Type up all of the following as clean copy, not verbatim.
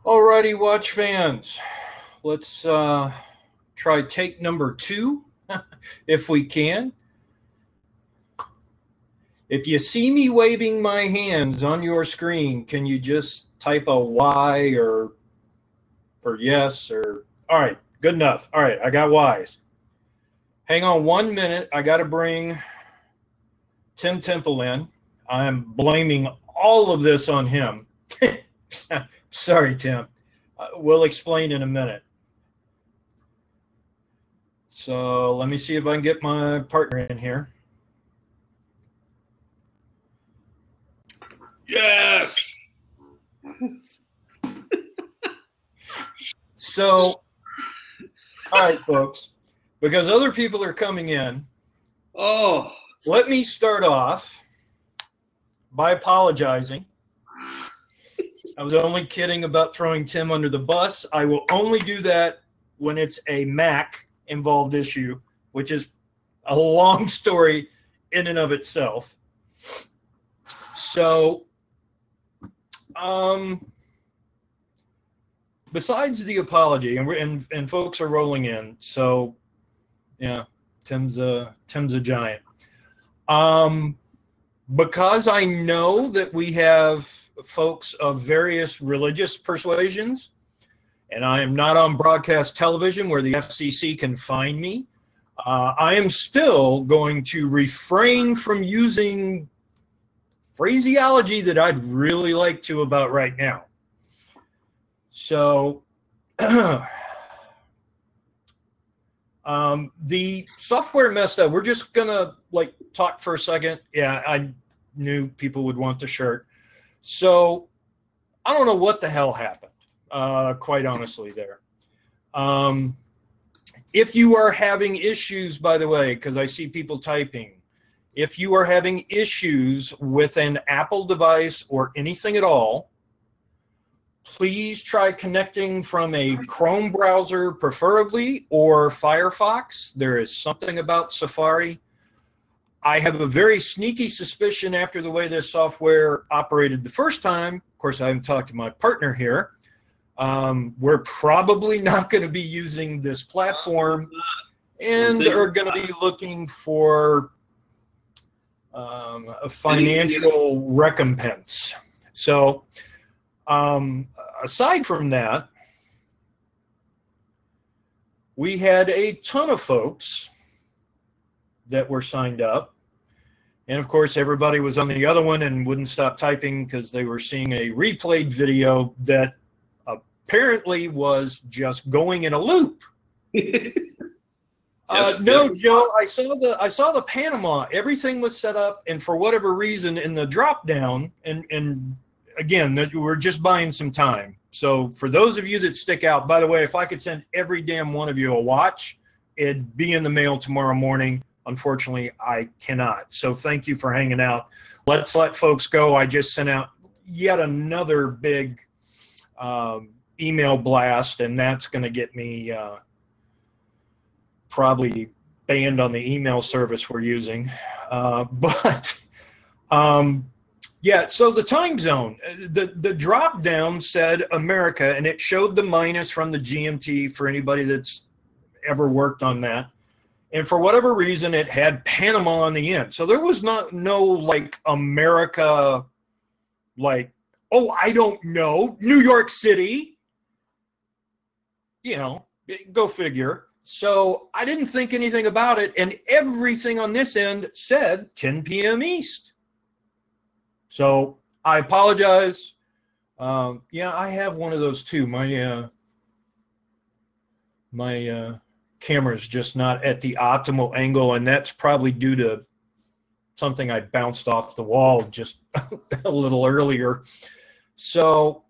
Alrighty, watch fans. Let's try take number 2, if we can. If you see me waving my hands on your screen, can you just type a Y or yes or all right, good enough. All right, I got Y's. Hang on 1 minute. I got to bring Tim Temple in. I'm blaming all of this on him. Sorry, Tim. We'll explain in a minute. So let me see if I can get my partner in here. Yes. So, all right, folks, because other people are coming in. Oh, let me start off by apologizing. I was only kidding about throwing Tim under the bus. I will only do that when it's a Mac involved issue, which is a long story in and of itself. So, besides the apology, and folks are rolling in, so yeah, Tim's a giant. Because I know that we have folks of various religious persuasions, and I am not on broadcast television where the FCC can find me, I am still going to refrain from using phraseology that I'd really like to about right now. So the software messed up. We're just gonna like talk for a second. Yeah, I knew people would want the shirt. So I don't know what the hell happened, quite honestly there. If you are having issues, by the way, because I see people typing, if you are having issues with an Apple device or anything at all, please try connecting from a Chrome browser preferably, or Firefox. There is something about Safari. I have a very sneaky suspicion after the way this software operated the first time. Of course, I haven't talked to my partner here. We're probably not going to be using this platform and are going to be looking for a financial recompense. So aside from that, we had a ton of folks that were signed up. And of course, everybody was on the other one and wouldn't stop typing because they were seeing a replayed video that apparently was just going in a loop. No, Joe, I saw the Panama. Everything was set up, and for whatever reason, in the drop down, and again, we're just buying some time. So for those of you that stick out, by the way, if I could send every damn one of you a watch, it'd be in the mail tomorrow morning. Unfortunately, I cannot. So thank you for hanging out. Let's let folks go. I just sent out yet another big email blast, and that's going to get me probably banned on the email service we're using. Yeah, so the time zone, the drop down said America, and it showed the minus from the GMT for anybody that's ever worked on that. And for whatever reason, it had Panama on the end. So there was no like America, like, oh, I don't know, New York City, you know, go figure. So I didn't think anything about it. And everything on this end said 10 p.m. East. So I apologize. Yeah, I have one of those too. My camera's just not at the optimal angle, and that's probably due to something I bounced off the wall just a little earlier. So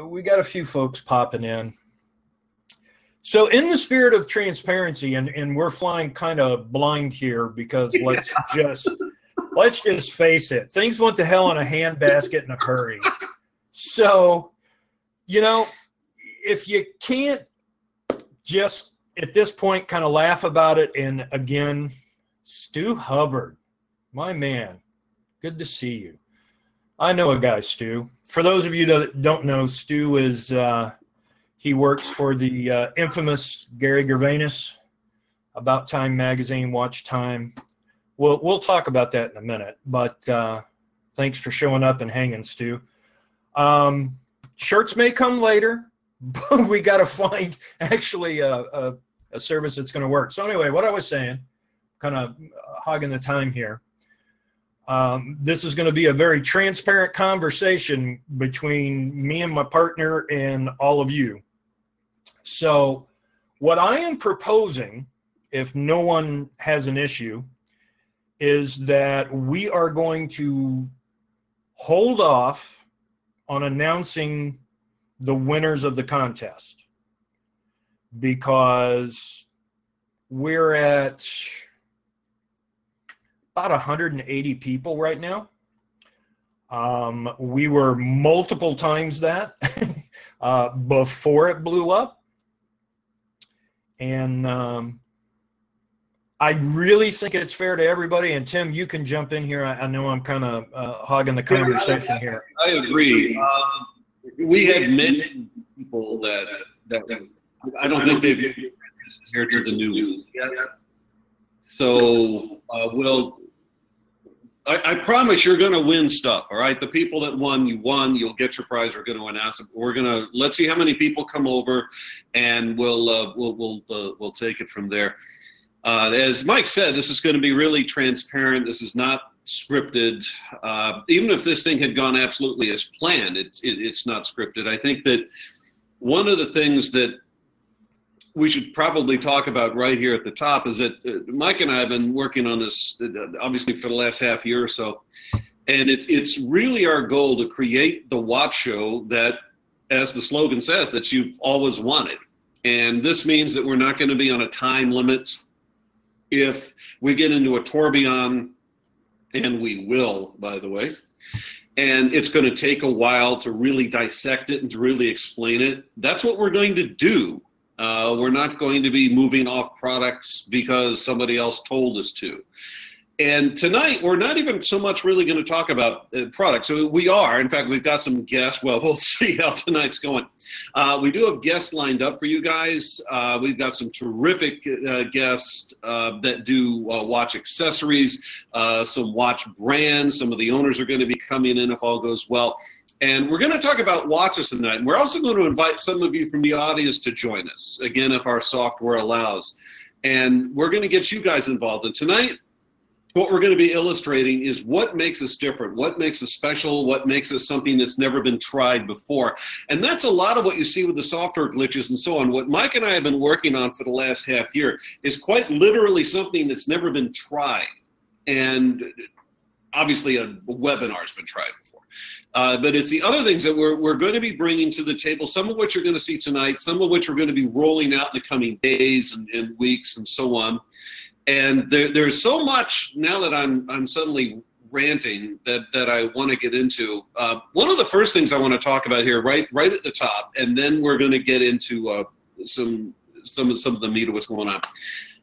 we got a few folks popping in. So in the spirit of transparency, and we're flying kind of blind here because let's just face it, things went to hell in a handbasket in a hurry. So, you know, if you can't just at this point kind of laugh about it, and again, Stu Hubbard, my man, good to see you. I know a guy, Stu. For those of you that don't know, Stu is he works for the infamous Gary Gervais, About Time magazine, Watch Time. We'll talk about that in a minute, but thanks for showing up and hanging, Stu. Shirts may come later, but we got to find actually a service that's going to work. So anyway, what I was saying, kind of hogging the time here. This is going to be a very transparent conversation between me and my partner and all of you. So what I am proposing, if no one has an issue, is that we are going to hold off on announcing the winners of the contest because we're at about 180 people right now. We were multiple times that before it blew up. And I really think it's fair to everybody. And Tim, you can jump in here. I know I'm kind of hogging the conversation here. I agree. We had many people that I don't think they've compared to the new. So I promise you're going to win stuff. All right, the people that won, you won. You'll get your prize. We're going to announce it. Let's see how many people come over, and we'll take it from there. As Mike said, this is going to be really transparent. This is not scripted. Even if this thing had gone absolutely as planned, it's not scripted. I think that one of the things that we should probably talk about right here at the top is that Mike and I have been working on this obviously for the last half year or so, and it's really our goal to create the watch show that, as the slogan says, that you've always wanted. And this means that we're not going to be on a time limit. If we get into a tourbillon, and we will, by the way, and it's going to take a while to really dissect it and to really explain it, that's what we're going to do. We're not going to be moving off products because somebody else told us to. And tonight, we're not even so much really going to talk about products. So we are. In fact, we've got some guests. Well, we'll see how tonight's going. We do have guests lined up for you guys. We've got some terrific guests that do watch accessories, some watch brands. Some of the owners are going to be coming in if all goes well. And we're going to talk about watches tonight. And we're also going to invite some of you from the audience to join us, again, if our software allows. And we're going to get you guys involved. And tonight, what we're going to be illustrating is what makes us different, what makes us special, what makes us something that's never been tried before. And that's a lot of what you see with the software glitches and so on. What Mike and I have been working on for the last half year is quite literally something that's never been tried. And obviously a webinar has been tried before. But it's the other things that we're going to be bringing to the table, some of which you're going to see tonight, some of which we're going to be rolling out in the coming days and weeks and so on. And there's so much now that I'm suddenly ranting that I want to get into. One of the first things I want to talk about here, right at the top, and then we're going to get into some of the meat of what's going on.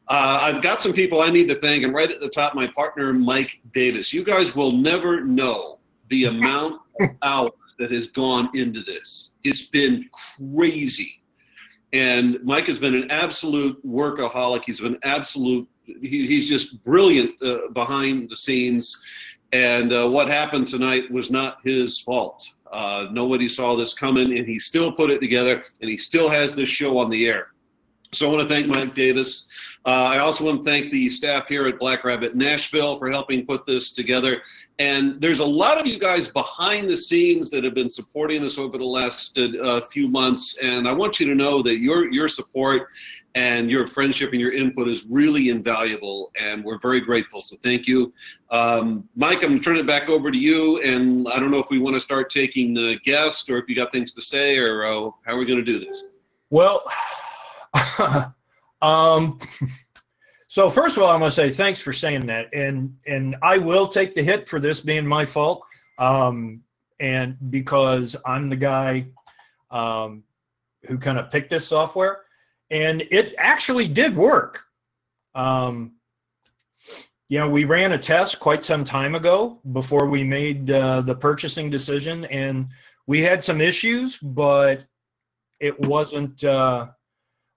I've got some people I need to thank, and right at the top, my partner Mike Davis. You guys will never know the amount of hours that has gone into this. It's been crazy. And Mike has been an absolute workaholic. He's been he's just brilliant behind the scenes. And what happened tonight was not his fault. Nobody saw this coming, and he still put it together, and he still has this show on the air. So I want to thank Mike Davis. I also want to thank the staff here at Black Rabbit Nashville for helping put this together. And there's a lot of you guys behind the scenes that have been supporting us over the last few months. And I want you to know that your support and your friendship and your input is really invaluable. And we're very grateful. So thank you. Mike, I'm going to turn it back over to you. And I don't know if we want to start taking the guests or if you got things to say or how are we going to do this? Well, so first of all, I'm going to say thanks for saying that, and I will take the hit for this being my fault, and because I'm the guy who kind of picked this software, and it actually did work. You we ran a test quite some time ago before we made the purchasing decision, and we had some issues, but it wasn't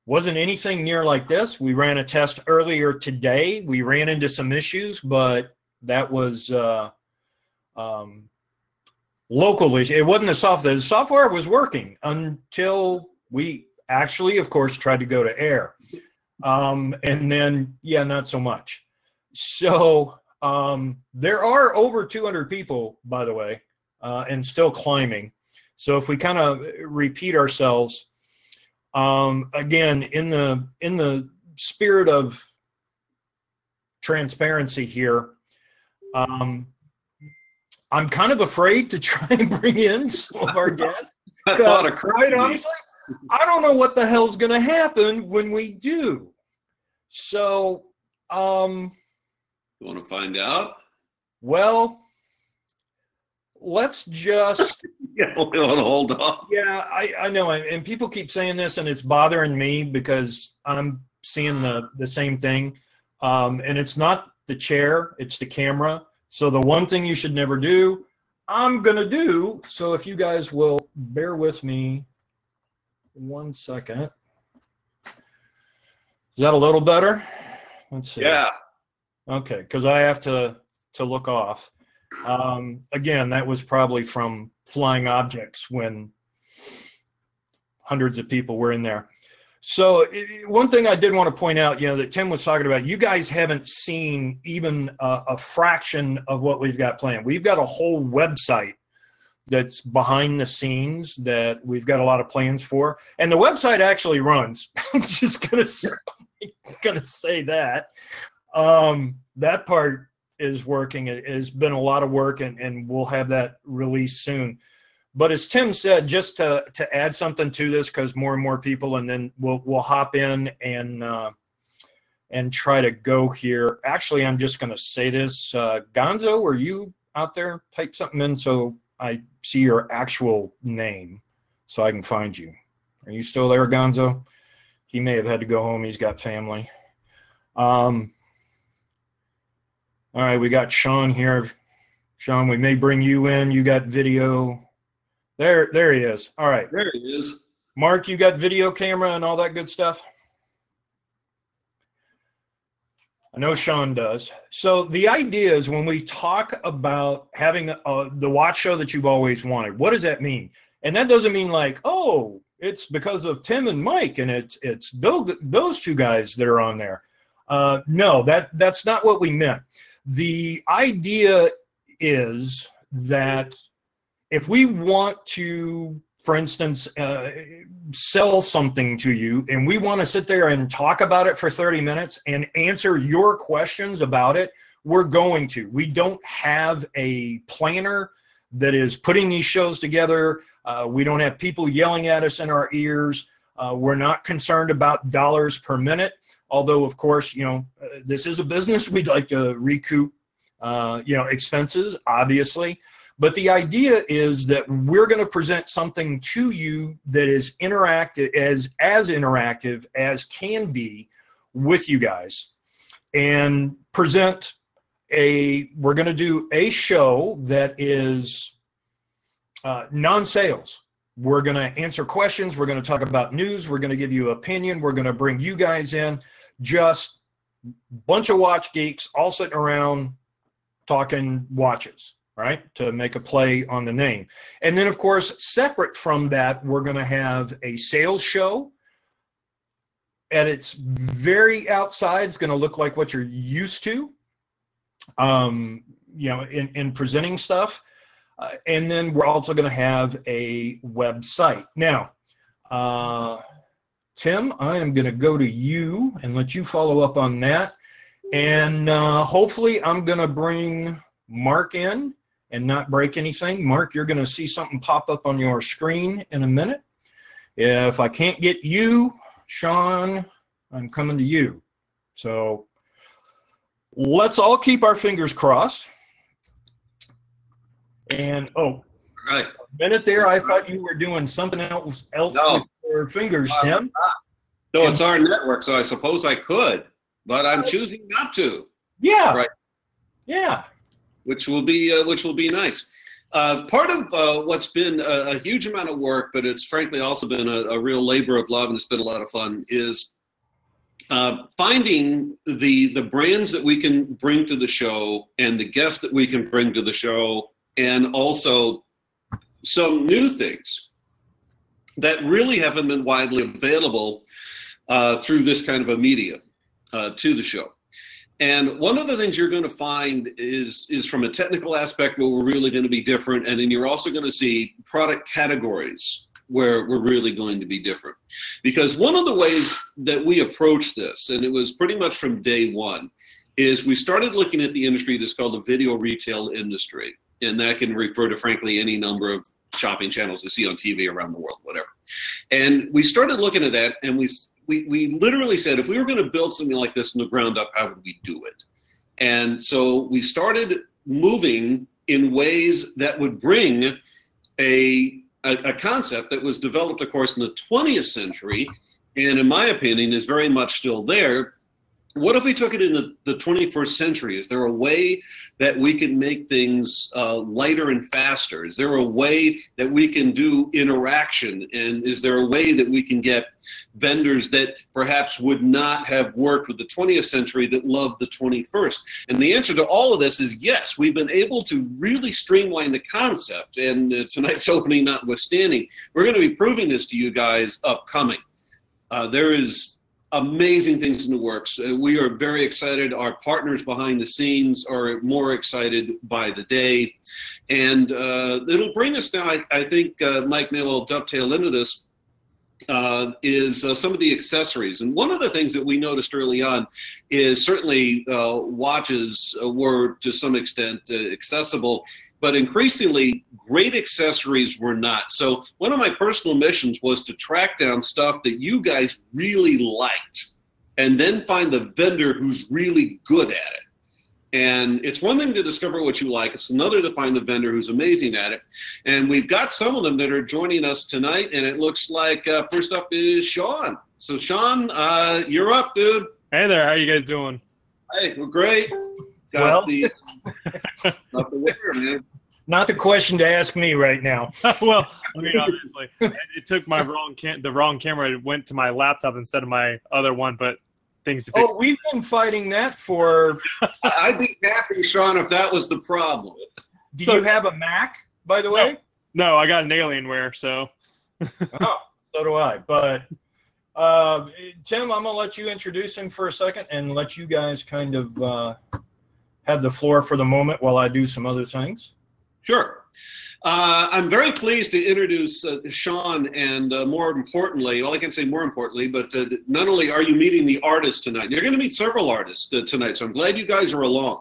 anything near like this. We ran a test earlier today. We ran into some issues, but that was local issue. It wasn't the software. The software was working until we actually, of course, tried to go to air. And then, not so much. So there are over 200 people, by the way, and still climbing. So if we kind of repeat ourselves, again, in the spirit of transparency here, I'm kind of afraid to try and bring in some of our guests. Because, quite honestly, I don't know what the hell's going to happen when we do. So, you want to find out? Well, let's just. We want to hold off. Yeah, I know, and people keep saying this, and it's bothering me because I'm seeing the same thing, and it's not the chair, it's the camera. So the one thing you should never do, I'm gonna do. So if you guys will bear with me 1 second. Is that a little better? Let's see. Yeah. Okay, because I have to look off. Again, that was probably from flying objects when hundreds of people were in there. So one thing I did want to point out, that Tim was talking about, you guys haven't seen even a fraction of what we've got planned. We've got a whole website that's behind the scenes that we've got a lot of plans for. And the website actually runs. I'm just going to say that. That part is working. It has been a lot of work, and we'll have that released soon. But as Tim said, just to add something to this, because more and more people, and then we'll hop in and try to go here. Actually, I'm just going to say this. Gonzo, are you out there? Type something in so I see your actual name so I can find you. Are you still there, Gonzo? He may have had to go home. He's got family. All right, we got Sean here. Sean, we may bring you in. You got video. There he is. All right. There he is. Mark, you got video camera and all that good stuff? I know Sean does. So the idea is when we talk about having the watch show that you've always wanted, what does that mean? And that doesn't mean like, oh, it's because of Tim and Mike and it's those two guys that are on there. No, that's not what we meant. The idea is that if we want to, for instance, sell something to you and we want to sit there and talk about it for 30 minutes and answer your questions about it, we're going to. We don't have a planner that is putting these shows together. We don't have people yelling at us in our ears. We're not concerned about dollars per minute, although, of course, this is a business. We'd like to recoup, expenses, obviously. But the idea is that we're going to present something to you that is interactive, as interactive as can be with you guys, and present we're going to do a show that is non-sales. We're going to answer questions. We're going to talk about news. We're going to give you opinion. We're going to bring you guys in, just a bunch of watch geeks all sitting around talking watches, right, to make a play on the name. And then, of course, separate from that, we're going to have a sales show. At its very outside, it's going to look like what you're used to, in presenting stuff. And then we're also going to have a website. Now, Tim, I am going to go to you and let you follow up on that. And hopefully I'm going to bring Mark in and not break anything. Mark, you're going to see something pop up on your screen in a minute. If I can't get you, Sean, I'm coming to you. So let's all keep our fingers crossed. And, right. A minute there, I thought you were doing something else with your fingers, Tim. No, it's our network, so I suppose I could, but I'm choosing not to. Yeah. Right. Yeah. which will be nice. Part of what's been a huge amount of work, but it's frankly also been a real labor of love, and it's been a lot of fun, is finding the brands that we can bring to the show and the guests that we can bring to the show, and also some new things that really haven't been widely available through this kind of a media to the show. And one of the things you're going to find is from a technical aspect where we're really going to be different, and then you're also going to see product categories where we're really going to be different. Because one of the ways that we approach this, and it was pretty much from day one, is we started looking at the industry that's called the video retail industry. And that can refer to, frankly, any number of shopping channels you see on TV around the world, whatever. And we started looking at that, and we literally said, if we were going to build something like this from the ground up, how would we do it? And so we started moving in ways that would bring a concept that was developed, of course, in the 20th century, and in my opinion is very much still there. What if we took it in the 21st century? Is there a way that we can make things lighter and faster? Is there a way that we can do interaction? And is there a way that we can get vendors that perhaps would not have worked with the 20th century that love the 21st? And the answer to all of this is yes. We've been able to really streamline the concept. And tonight's opening notwithstanding, we're going to be proving this to you guys upcoming. There is amazing things in the works. We are very excited. Our partners behind the scenes are more excited by the day. And it'll bring us now, I think Mike may well dovetail into this, is some of the accessories. And one of the things that we noticed early on is certainly watches were to some extent accessible, but increasingly great accessories were not. So one of my personal missions was to track down stuff that you guys really liked and then find the vendor who's really good at it. And it's one thing to discover what you like. It's another to find the vendor who's amazing at it. And we've got some of them that are joining us tonight. And it looks like first up is Sean. So Sean, you're up, dude. Hey there. How you guys doing? Hey, we're great. Got the winner, man. Not the question to ask me right now. Well, I mean, obviously, it took my the wrong camera. It went to my laptop instead of my other one, but things to fix. Oh, we've been fighting that for... I'd be happy, Sean, if that was the problem. Do you have a Mac, by the way? No, I got an Alienware, so... Oh, so do I. But, Tim, I'm going to let you introduce him for a second and let you guys kind of have the floor for the moment while I do some other things. Sure. I'm very pleased to introduce Sean, and more importantly, well, I can't say more importantly, but not only are you meeting the artist tonight, you're going to meet several artists tonight, so I'm glad you guys are along.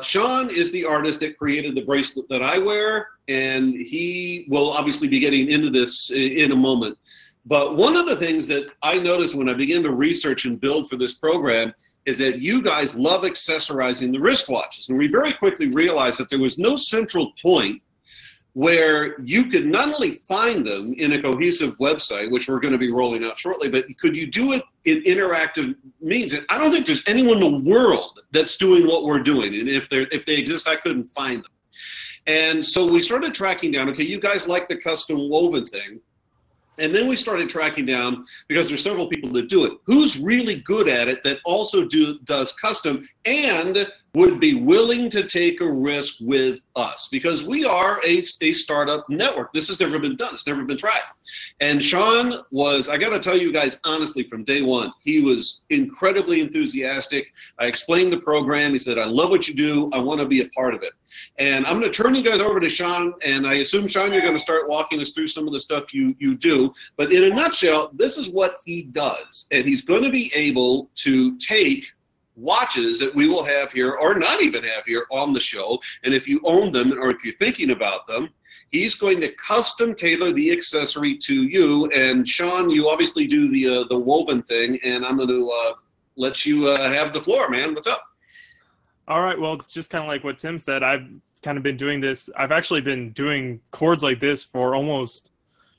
Sean is the artist that created the bracelet that I wear, and he will obviously be getting into this in a moment. But one of the things that I noticed when I began to research and build for this program is that you guys love accessorizing the wristwatches. And we very quickly realized that there was no central point where you could not only find them in a cohesive website, which we're going to be rolling out shortly, but could you do it in interactive means? And I don't think there's anyone in the world that's doing what we're doing. And if they exist, I couldn't find them. And so we started tracking down, okay, you guys like the custom woven thing. And then we started tracking down, because there's several people that do it, who's really good at it that also does custom and would be willing to take a risk with us, because we are a startup network. This has never been done. It's never been tried. And Sean was, I got to tell you guys honestly, from day one, he was incredibly enthusiastic. I explained the program. He said, I love what you do. I want to be a part of it. And I'm going to turn you guys over to Sean. And I assume, Sean, you're going to start walking us through some of the stuff you do. But in a nutshell, this is what he does. And he's going to be able to take watches that we will have here, or not even have here on the show, and if you own them or if you're thinking about them, he's going to custom tailor the accessory to you. And Sean, you obviously do the woven thing, and I'm going to let you have the floor, man. What's up? All right. Well, just kind of like what Tim said, I've kind of been doing this. I've actually been doing cords like this for almost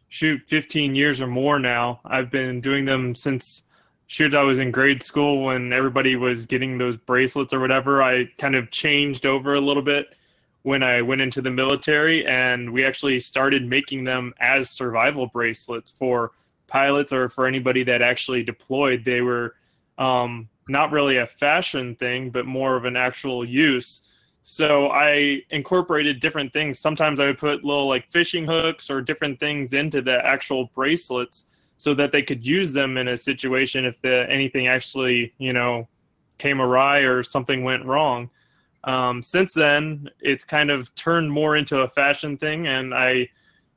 15 years or more now. I've been doing them since shoot, I was in grade school when everybody was getting those bracelets or whatever. I kind of changed over a little bit when I went into the military, and we actually started making them as survival bracelets for pilots or for anybody that actually deployed. They were not really a fashion thing, but more of an actual use. So I incorporated different things. Sometimes I would put little like fishing hooks or different things into the actual bracelets so that they could use them in a situation if anything actually, you know, came awry or something went wrong. Since then, it's kind of turned more into a fashion thing, and I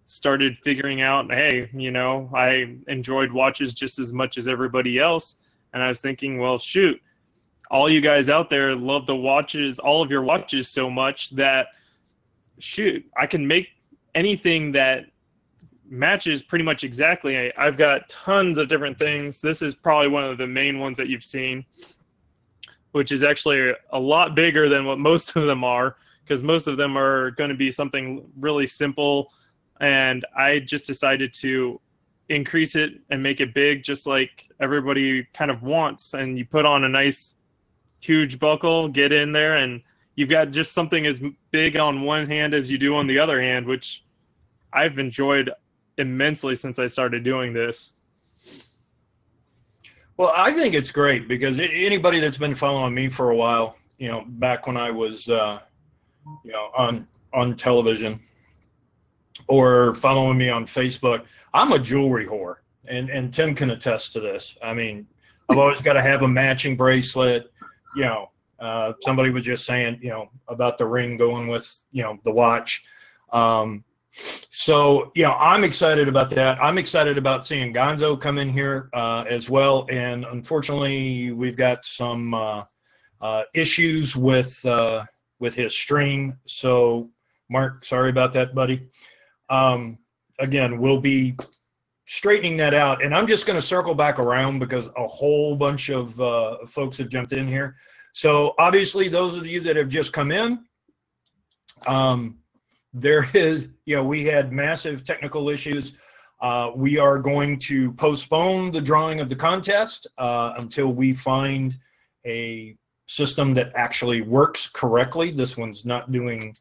started figuring out, hey, you know, I enjoyed watches just as much as everybody else. And I was thinking, well, shoot, all you guys out there love the watches, all of your watches so much that, shoot, I can make anything that matches pretty much exactly. I've got tons of different things. This is probably one of the main ones that you've seen, which is actually a lot bigger than what most of them are, because most of them are going to be something really simple. And I just decided to increase it and make it big, just like everybody kind of wants. And you put on a nice, huge buckle, get in there, and you've got just something as big on one hand as you do on the other hand, which I've enjoyed immensely since I started doing this. Well, I think it's great because anybody that's been following me for a while, you know, back when I was, you know, on television or following me on Facebook, I'm a jewelry whore, and Tim can attest to this. I mean, I've always got to have a matching bracelet. You know, somebody was just saying, you know, about the ring going with, you know, the watch. So, you know, I'm excited about that. I'm excited about seeing Gonzo come in here as well. And unfortunately, we've got some issues with his stream. So, Mark, sorry about that, buddy. Again, we'll be straightening that out. And I'm just going to circle back around because a whole bunch of folks have jumped in here. So, obviously, those of you that have just come in, there is, you know, we had massive technical issues. We are going to postpone the drawing of the contest until we find a system that actually works correctly. This one's not doing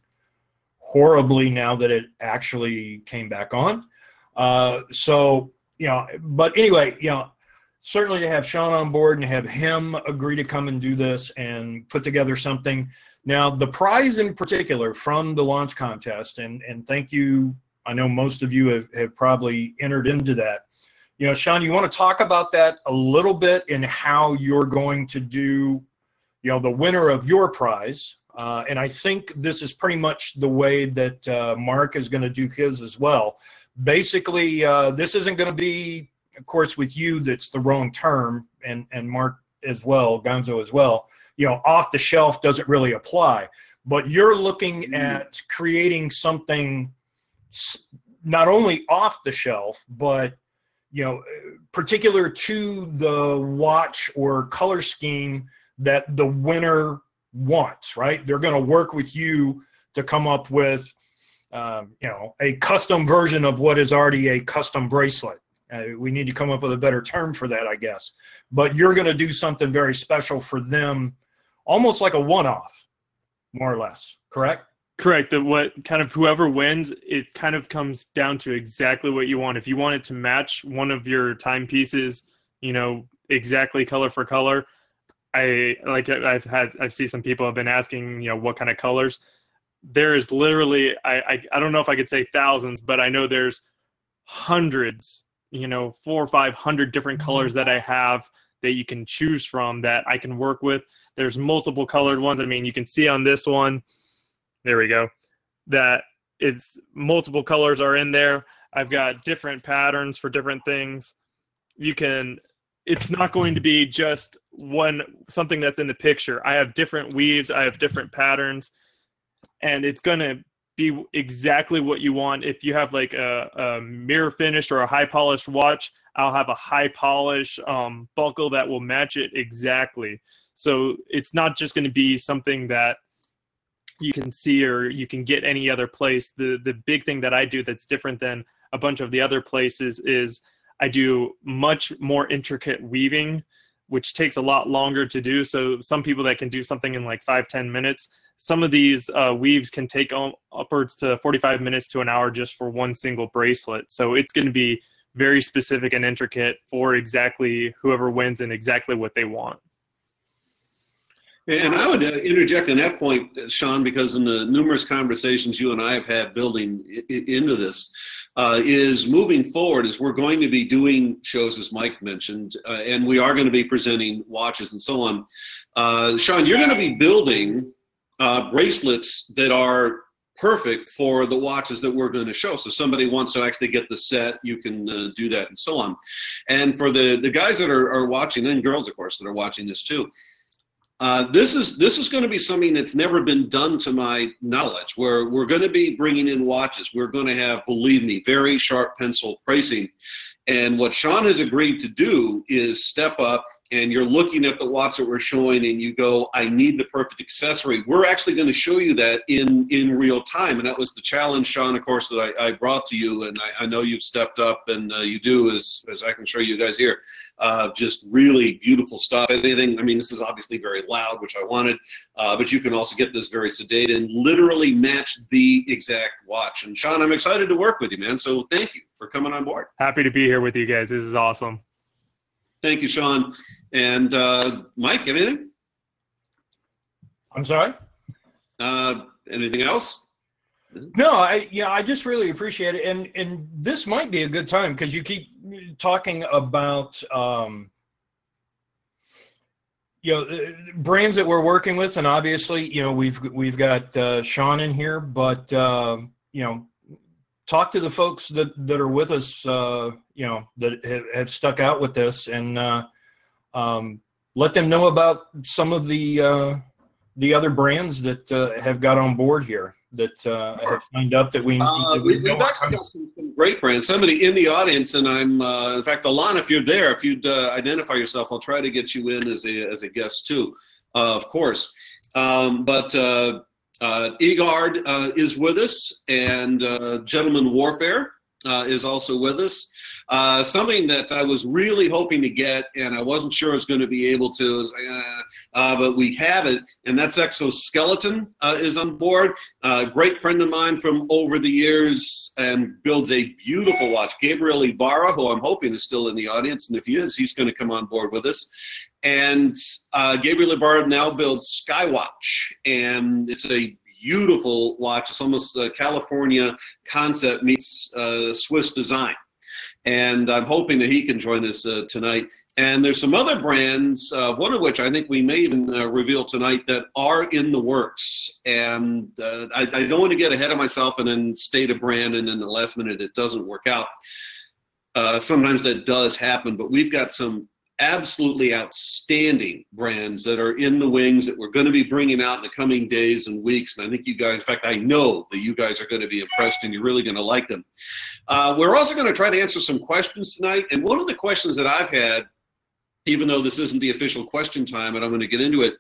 horribly now that it actually came back on. So, you know, but anyway, you know, certainly to have Sean on board and have him agree to come and do this and put together something. Now, the prize in particular from the launch contest, and thank you, I know most of you have probably entered into that. You know, Sean, you want to talk about that a little bit and how you're going to do, you know, the winner of your prize. And I think this is pretty much the way that Mark is going to do his as well. Basically, this isn't going to be, of course, with you, that's the wrong term, and Mark as well, Gonzo as well. You know, off the shelf doesn't really apply, but you're looking at creating something not only off the shelf, but, you know, particular to the watch or color scheme that the winner wants, right? They're going to work with you to come up with, you know, a custom version of what is already a custom bracelet. We need to come up with a better term for that, I guess. But you're going to do something very special for them, almost like a one-off, more or less, correct? Correct. What kind of whoever wins, it kind of comes down to exactly what you want. If you want it to match one of your timepieces, you know, exactly color for color, I've seen some people have been asking, you know, what kind of colors. There is literally, I don't know if I could say thousands, but I know there's hundreds, you know, 400 or 500 different colors that I have that you can choose from that I can work with. There's multiple colored ones. I mean, you can see on this one, there we go, that it's multiple colors are in there. I've got different patterns for different things. You can, it's not going to be just something that's in the picture. I have different weaves. I have different patterns, and it's going to be exactly what you want. If you have like a mirror finished or a high polished watch, I'll have a high polish buckle that will match it exactly. So it's not just going to be something that you can see or you can get any other place. The big thing that I do that's different than a bunch of the other places is I do much more intricate weaving, which takes a lot longer to do. So some people that can do something in like 5-10 minutes, some of these weaves can take upwards to 45 minutes to an hour just for one single bracelet. So it's going to be very specific and intricate for exactly whoever wins and exactly what they want. And I would interject on that point, Sean, because in the numerous conversations you and I have had building into this, is moving forward is we're going to be doing shows, as Mike mentioned, and we are going to be presenting watches and so on. Sean, you're going to be building bracelets that are perfect for the watches that we're going to show. So somebody wants to actually get the set, you can do that and so on. And for the guys that are watching, and girls, of course, that are watching this too, this is going to be something that's never been done to my knowledge, where we're going to be bringing in watches. We're going to have, believe me, very sharp pencil pricing. And what Sean has agreed to do is step up, and you're looking at the watch that we're showing and you go, I need the perfect accessory. We're actually going to show you that in real time. And that was the challenge, Sean, of course, that I brought to you. And I know you've stepped up, and you do, as I can show you guys here, just really beautiful stuff. Anything, I mean, this is obviously very loud, which I wanted, but you can also get this very sedate and literally match the exact watch. And Sean, I'm excited to work with you, man. So thank you for coming on board. Happy to be here with you guys. This is awesome. Thank you, Sean. And Mike, anything? I'm sorry? Anything else? No, I just really appreciate it. And this might be a good time, because you keep talking about, brands that we're working with. And obviously, we've got Sean in here, but, talk to the folks that are with us, that have stuck out with this, and let them know about some of the other brands that have got on board here, that have signed up, that we've actually got some great brands. Somebody in the audience, and I'm in fact, Alana, if you're there, if you'd identify yourself, I'll try to get you in as a guest too, of course. Egard is with us, and Gentleman Warfare is also with us. Something that I was really hoping to get, and I wasn't sure I was going to be able to, but we have it, and that's Exoskeleton is on board. Great friend of mine from over the years, and builds a beautiful watch. Gabriel Ibarra, who I'm hoping is still in the audience, and if he is, he's going to come on board with us. And Gabriel Ibarra now builds Skywatch, and it's a beautiful watch. It's almost a California concept meets Swiss design. And I'm hoping that he can join us tonight. And there's some other brands, one of which I think we may even reveal tonight, that are in the works. And I don't want to get ahead of myself and then state a brand, and in the last minute it doesn't work out. Sometimes that does happen, but we've got some absolutely outstanding brands that are in the wings that we're going to be bringing out in the coming days and weeks. And I think you guys, in fact, I know that you guys are going to be impressed, and you're really going to like them. We're also going to try to answer some questions tonight. And one of the questions that I've had, even though this isn't the official question time, and I'm going to get into it,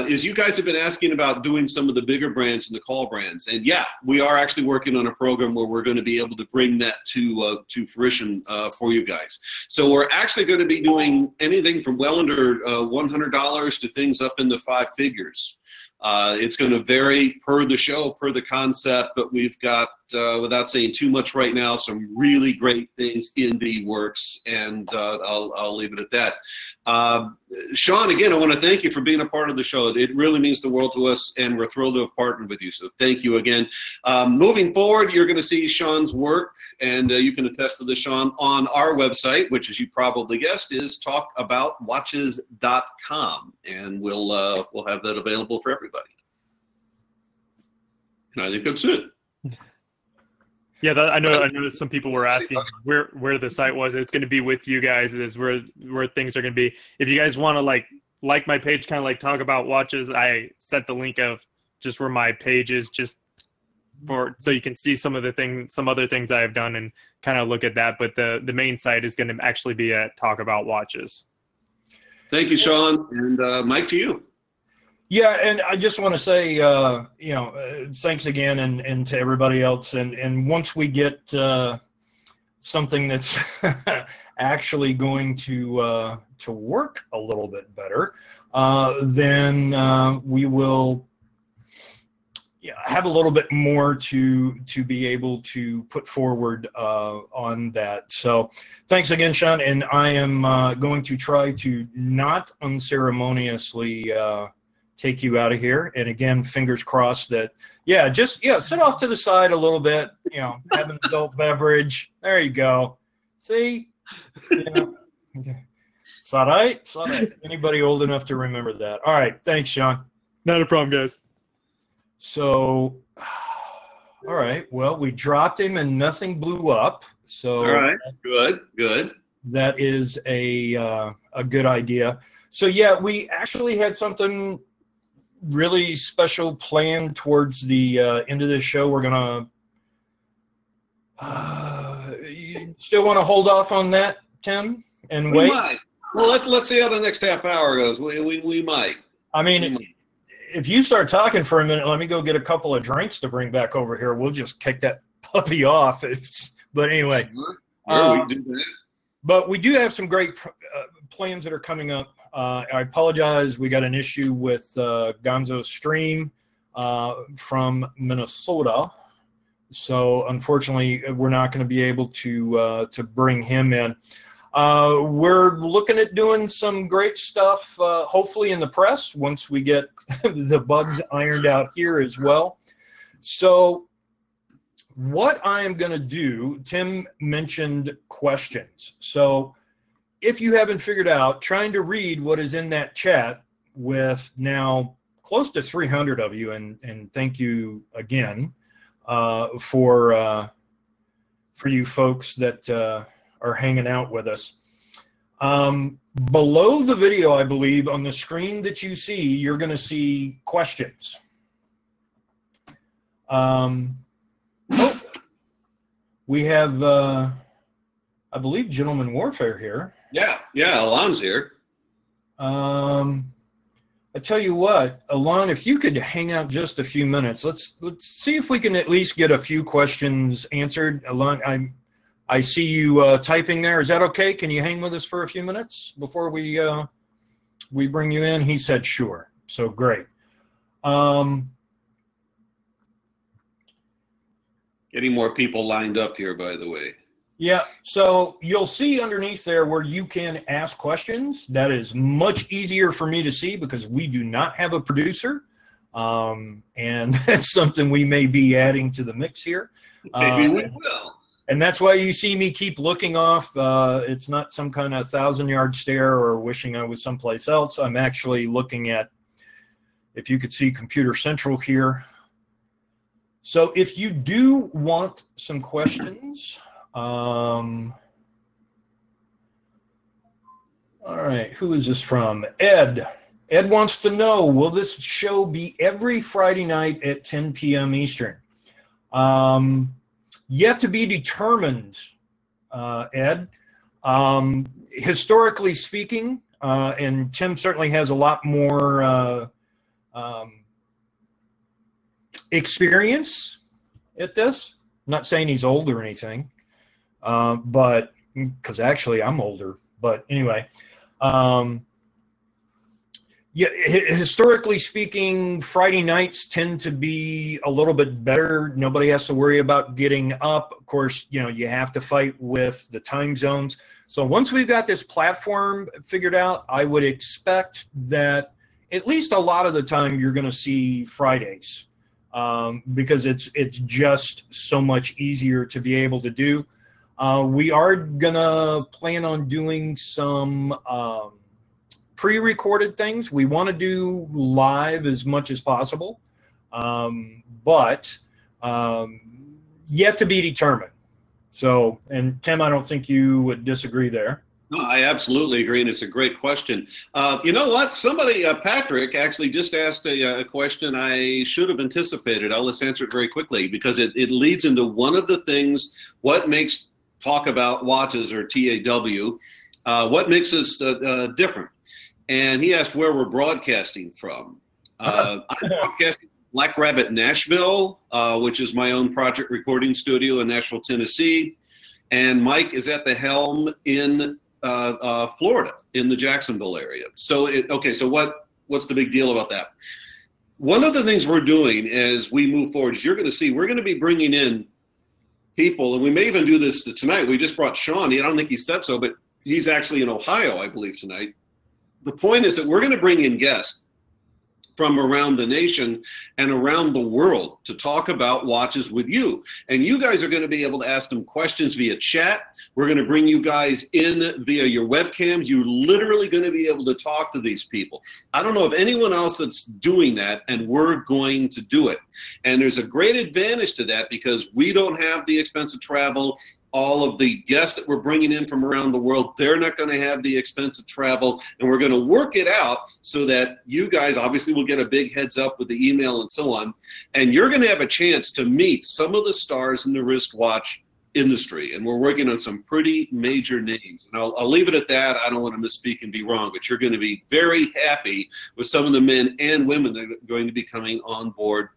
is you guys have been asking about doing some of the bigger brands and the call brands. And yeah, we are actually working on a program where we're going to be able to bring that to fruition for you guys. So we're actually going to be doing anything from well under $100 to things up in the 5 figures. It's going to vary per the show, per the concept, but we've got, without saying too much right now, some really great things in the works, and I'll leave it at that. Sean, again, I want to thank you for being a part of the show. It really means the world to us, and we're thrilled to have partnered with you, so thank you again. Moving forward, you're going to see Sean's work, and you can attest to this, Sean, on our website, which, as you probably guessed, is talkaboutwatches.com, and we'll have that available for everybody. And I think that's it. Yeah, I know some people were asking where the site was. It's going to be with you guys. It is where things are going to be. If you guys want to like my page, kind of like talk about watches, I set the link of just where my page is, just so you can see some other things I've done and kind of look at that. But the main site is going to actually be at Talk About Watches. Thank you, Sean, and Mike, to you. Yeah, and I just want to say, thanks again, and to everybody else. And once we get something that's actually going to work a little bit better, then we will have a little bit more to be able to put forward on that. So thanks again, Sean, and I am going to try to not unceremoniously take you out of here. And again, fingers crossed that, just sit off to the side a little bit, have an adult beverage. There you go. See? It's all right. It's all right. Anybody old enough to remember that. All right. Thanks, Sean. Not a problem, guys. So, all right. Well, we dropped him and nothing blew up. So, all right. Good. That is a good idea. So, yeah, we actually had something really special planned towards the end of this show. We're gonna. You still want to hold off on that, Tim, and wait? Might. Well, let's see how the next half hour goes. We might. I mean, if you start talking for a minute, let me go get a couple of drinks to bring back over here. We'll just kick that puppy off. But anyway, we do that. But we do have some great plans that are coming up. I apologize. We got an issue with Gonzo's stream from Minnesota. So unfortunately, we're not going to be able to bring him in. We're looking at doing some great stuff, hopefully in the press, once we get the bugs ironed out here as well. So what I am going to do, Tim mentioned questions. So if you haven't figured out, trying to read what is in that chat with now close to 300 of you, and thank you again for you folks that are hanging out with us. Below the video, I believe, on the screen that you see, you're going to see questions. We have, I believe, Gentleman Warfare here. Yeah, Alon's here. I tell you what, Alon, if you could hang out just a few minutes, let's see if we can at least get a few questions answered. Alon, I see you typing there. Is that okay? Can you hang with us for a few minutes before we bring you in? He said sure. So great. Getting more people lined up here, by the way. Yeah, so you'll see underneath there where you can ask questions. That is much easier for me to see because we do not have a producer. And that's something we may be adding to the mix here. Maybe we will. And that's why you see me keep looking off. It's not some kind of 1,000-yard stare or wishing I was someplace else. I'm actually looking at, if you could see Computer Central here. So if you do want some questions, all right, who is this from? Ed. Ed wants to know, will this show be every Friday night at 10 p.m. Eastern? Yet to be determined, Ed. Historically speaking, and Tim certainly has a lot more experience at this. I'm not saying he's old or anything, but because actually I'm older. But anyway, yeah, historically speaking, Friday nights tend to be a little bit better. Nobody has to worry about getting up. Of course, you have to fight with the time zones. So once we've got this platform figured out, I would expect that at least a lot of the time you're going to see Fridays because it's just so much easier to be able to do. We are going to plan on doing some pre-recorded things. We want to do live as much as possible, but yet to be determined. So, and Tim, I don't think you would disagree there. No, I absolutely agree, and it's a great question. You know what? Somebody, Patrick, actually just asked a question I should have anticipated. I'll just answer it very quickly because it leads into one of the things, what makes Talk About Watches, or TAW, what makes us different. And he asked where we're broadcasting from. I'm broadcasting from Black Rabbit, Nashville, which is my own project recording studio in Nashville, Tennessee. and Mike is at the helm in Florida, in the Jacksonville area. So, so what's the big deal about that? One of the things we're doing as we move forward is you're going to see we're going to be bringing in people, and we may even do this tonight. We just brought Sean. I don't think he said so, but he's actually in Ohio, I believe, tonight. The point is that we're going to bring in guests from around the nation and around the world to talk about watches with you. And you guys are going to be able to ask them questions via chat. We're going to bring you guys in via your webcams. You're literally going to be able to talk to these people. I don't know of anyone else that's doing that, and we're going to do it. And there's a great advantage to that because we don't have the expense of travel. All of the guests that we're bringing in from around the world, they're not going to have the expense of travel, and we're going to work it out so that you guys obviously will get a big heads up with the email and so on, and you're going to have a chance to meet some of the stars in the wristwatch industry, and we're working on some pretty major names. And I'll leave it at that. I don't want to misspeak and be wrong, but you're going to be very happy with some of the men and women that are going to be coming on board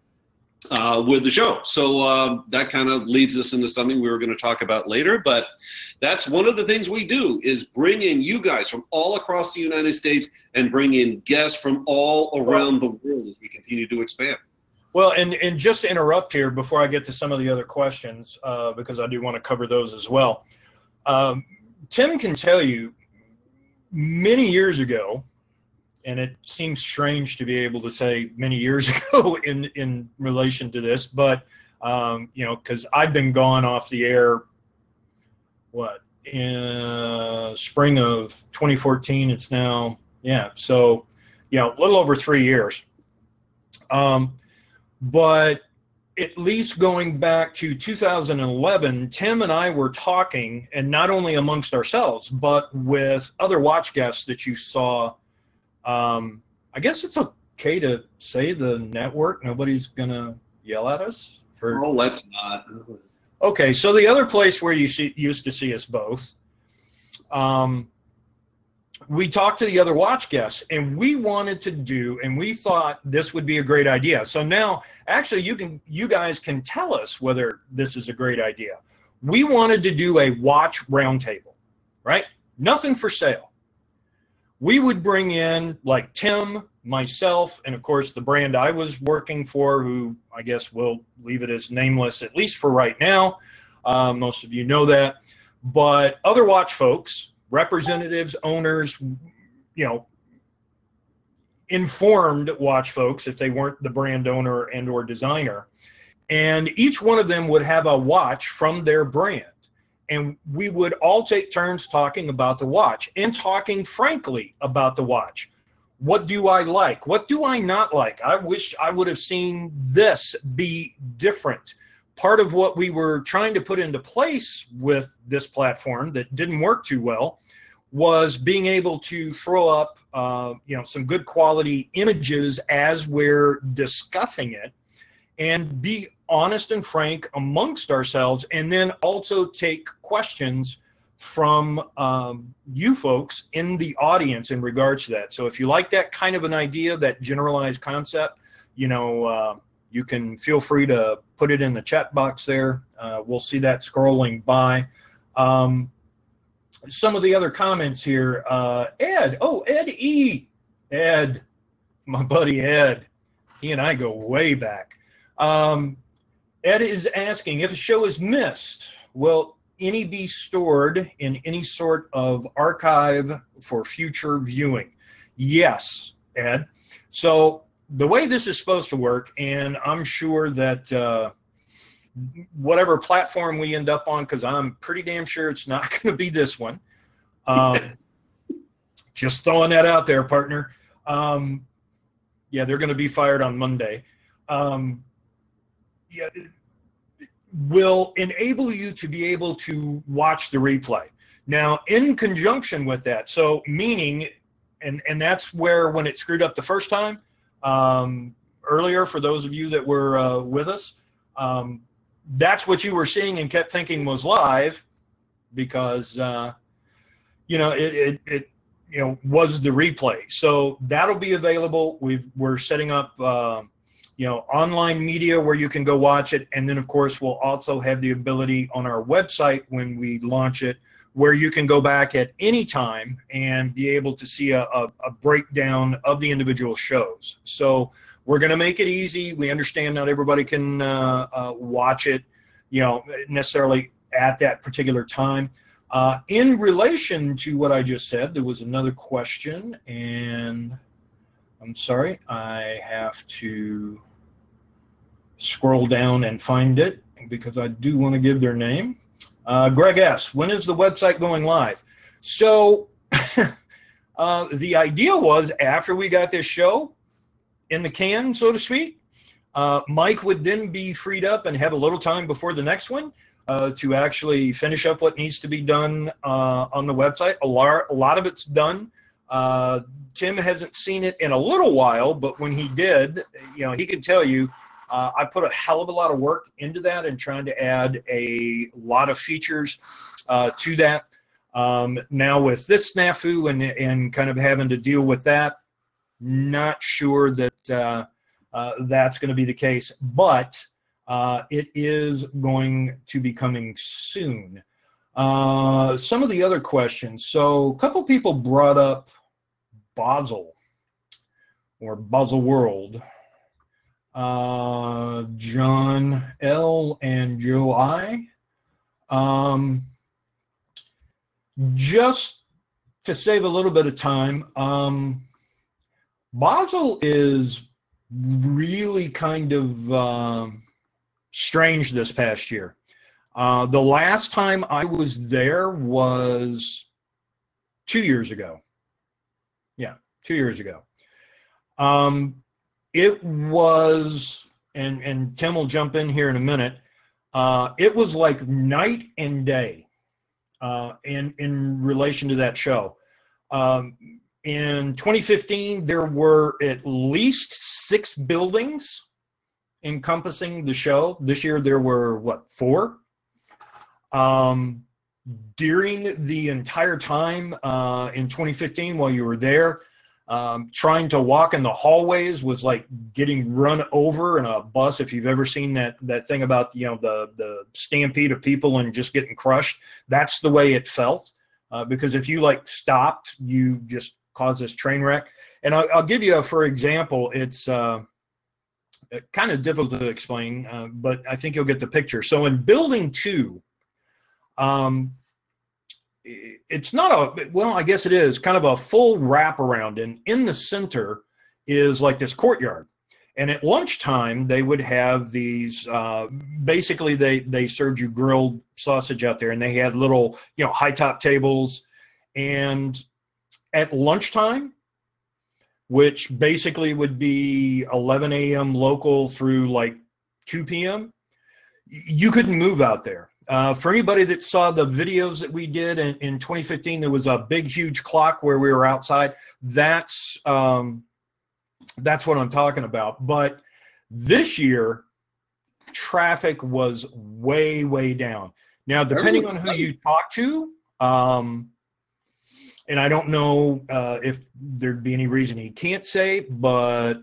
with the show. So that kind of leads us into something we were going to talk about later, but that's one of the things we do is bring in you guys from all across the United States and bring in guests from all around the world as we continue to expand. Well, and just to interrupt here before I get to some of the other questions, because I do want to cover those as well. Tim can tell you many years ago, and it seems strange to be able to say many years ago in relation to this, but, you know, because I've been gone off the air, in spring of 2014, it's now, yeah, so, you know, a little over 3 years. But at least going back to 2011, Tim and I were talking, and not only amongst ourselves, but with other watch guests that you saw. I guess it's okay to say the network. Nobody's going to yell at us for. Oh, let's not. Okay, so the other place where you used to see us both, we talked to the other watch guests, and we wanted to do, and we thought this would be a great idea. So now, actually, you guys can tell us whether this is a great idea. We wanted to do a watch roundtable, right? Nothing for sale. We would bring in like Tim, myself, and of course the brand I was working for, who I guess we'll leave it as nameless, at least for right now. Most of you know that. But other watch folks, representatives, owners, you know, informed watch folks if they weren't the brand owner and or designer. And each one of them would have a watch from their brand. And we would all take turns talking about the watch and talking frankly about the watch. What do I like? What do I not like? I wish I would have seen this be different. Part of what we were trying to put into place with this platform that didn't work too well was being able to throw up you know, some good quality images as we're discussing it, and be honest and frank amongst ourselves, and then also take questions from you folks in the audience in regards to that. So if you like that kind of an idea, that generalized concept, you know, you can feel free to put it in the chat box there. We'll see that scrolling by. Some of the other comments here, Ed, oh, Ed E. Ed, my buddy Ed, he and I go way back. Ed is asking, if a show is missed, will any be stored in any sort of archive for future viewing? Yes, Ed. So the way this is supposed to work, and I'm sure that whatever platform we end up on, because I'm pretty damn sure it's not going to be this one. Just throwing that out there, partner. Yeah, they're going to be fired on Monday. Yeah, will enable you to be able to watch the replay. Now, in conjunction with that, so meaning, and that's where when it screwed up the first time, earlier, for those of you that were with us, that's what you were seeing and kept thinking was live, because you know, it you know, was the replay. So that'll be available. We're setting up online media where you can go watch it. And then, of course, we'll also have the ability on our website when we launch it, where you can go back at any time and be able to see a breakdown of the individual shows. So we're going to make it easy. We understand not everybody can watch it, necessarily at that particular time. In relation to what I just said, there was another question, and I'm sorry, I have to scroll down and find it because I do want to give their name. Greg S., when is the website going live? So the idea was after we got this show in the can, so to speak, Mike would then be freed up and have a little time before the next one to actually finish up what needs to be done on the website. A lot of it's done. Tim hasn't seen it in a little while, but when he did, he could tell you, I put a hell of a lot of work into that and trying to add a lot of features to that. Now with this snafu and kind of having to deal with that, not sure that that's going to be the case, but it is going to be coming soon. Some of the other questions. So a couple people brought up Basel or Basel World. John L. and Joe I. Just to save a little bit of time, Basel is really kind of strange this past year. The last time I was there was 2 years ago. Yeah, 2 years ago. It was, and Tim will jump in here in a minute, it was like night and day in relation to that show. In 2015, there were at least 6 buildings encompassing the show. This year there were, 4? During the entire time in 2015 while you were there, trying to walk in the hallways was like getting run over in a bus. If you've ever seen that thing about the stampede of people and just getting crushed, that's the way it felt. Because if you stopped, you just caused this train wreck. And I'll give you for example. It's kind of difficult to explain, but I think you'll get the picture. So in building 2, it's not I guess it is kind of a full wraparound, and in the center is like this courtyard. And at lunchtime, they would have these, basically they served you grilled sausage out there, and they had little, high top tables. And at lunchtime, which basically would be 11 a.m. local through 2 p.m., you couldn't move out there. For anybody that saw the videos that we did in 2015, there was a big, huge clock where we were outside. That's what I'm talking about. But this year, traffic was way, way down. Now, depending on who you talk to, and I don't know if there'd be any reason he can't say, but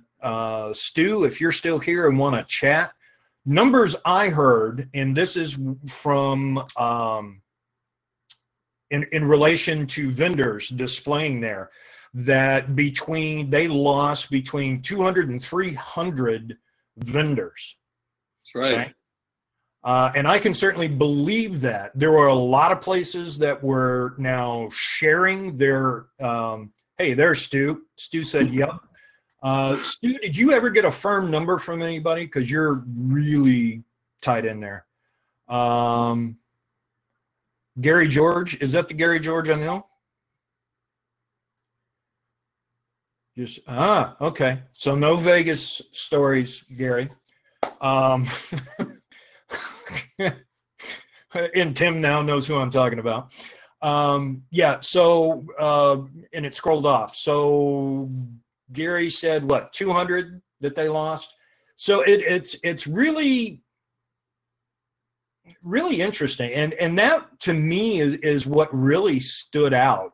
Stu, if you're still here and want to chat, numbers I heard, and this is from in relation to vendors displaying there, that they lost between 200 and 300 vendors. That's right. Okay? And I can certainly believe that. There were a lot of places that were now sharing their, hey, there's Stu. Stu said, yep. Stu, did you ever get a firm number from anybody? Because you're really tied in there. Gary George, is that the Gary George I know? Okay. So no Vegas stories, Gary. And Tim now knows who I'm talking about. Yeah, so, and it scrolled off. So Gary said, 200 that they lost? So it's really, really interesting. And that, to me, is what really stood out.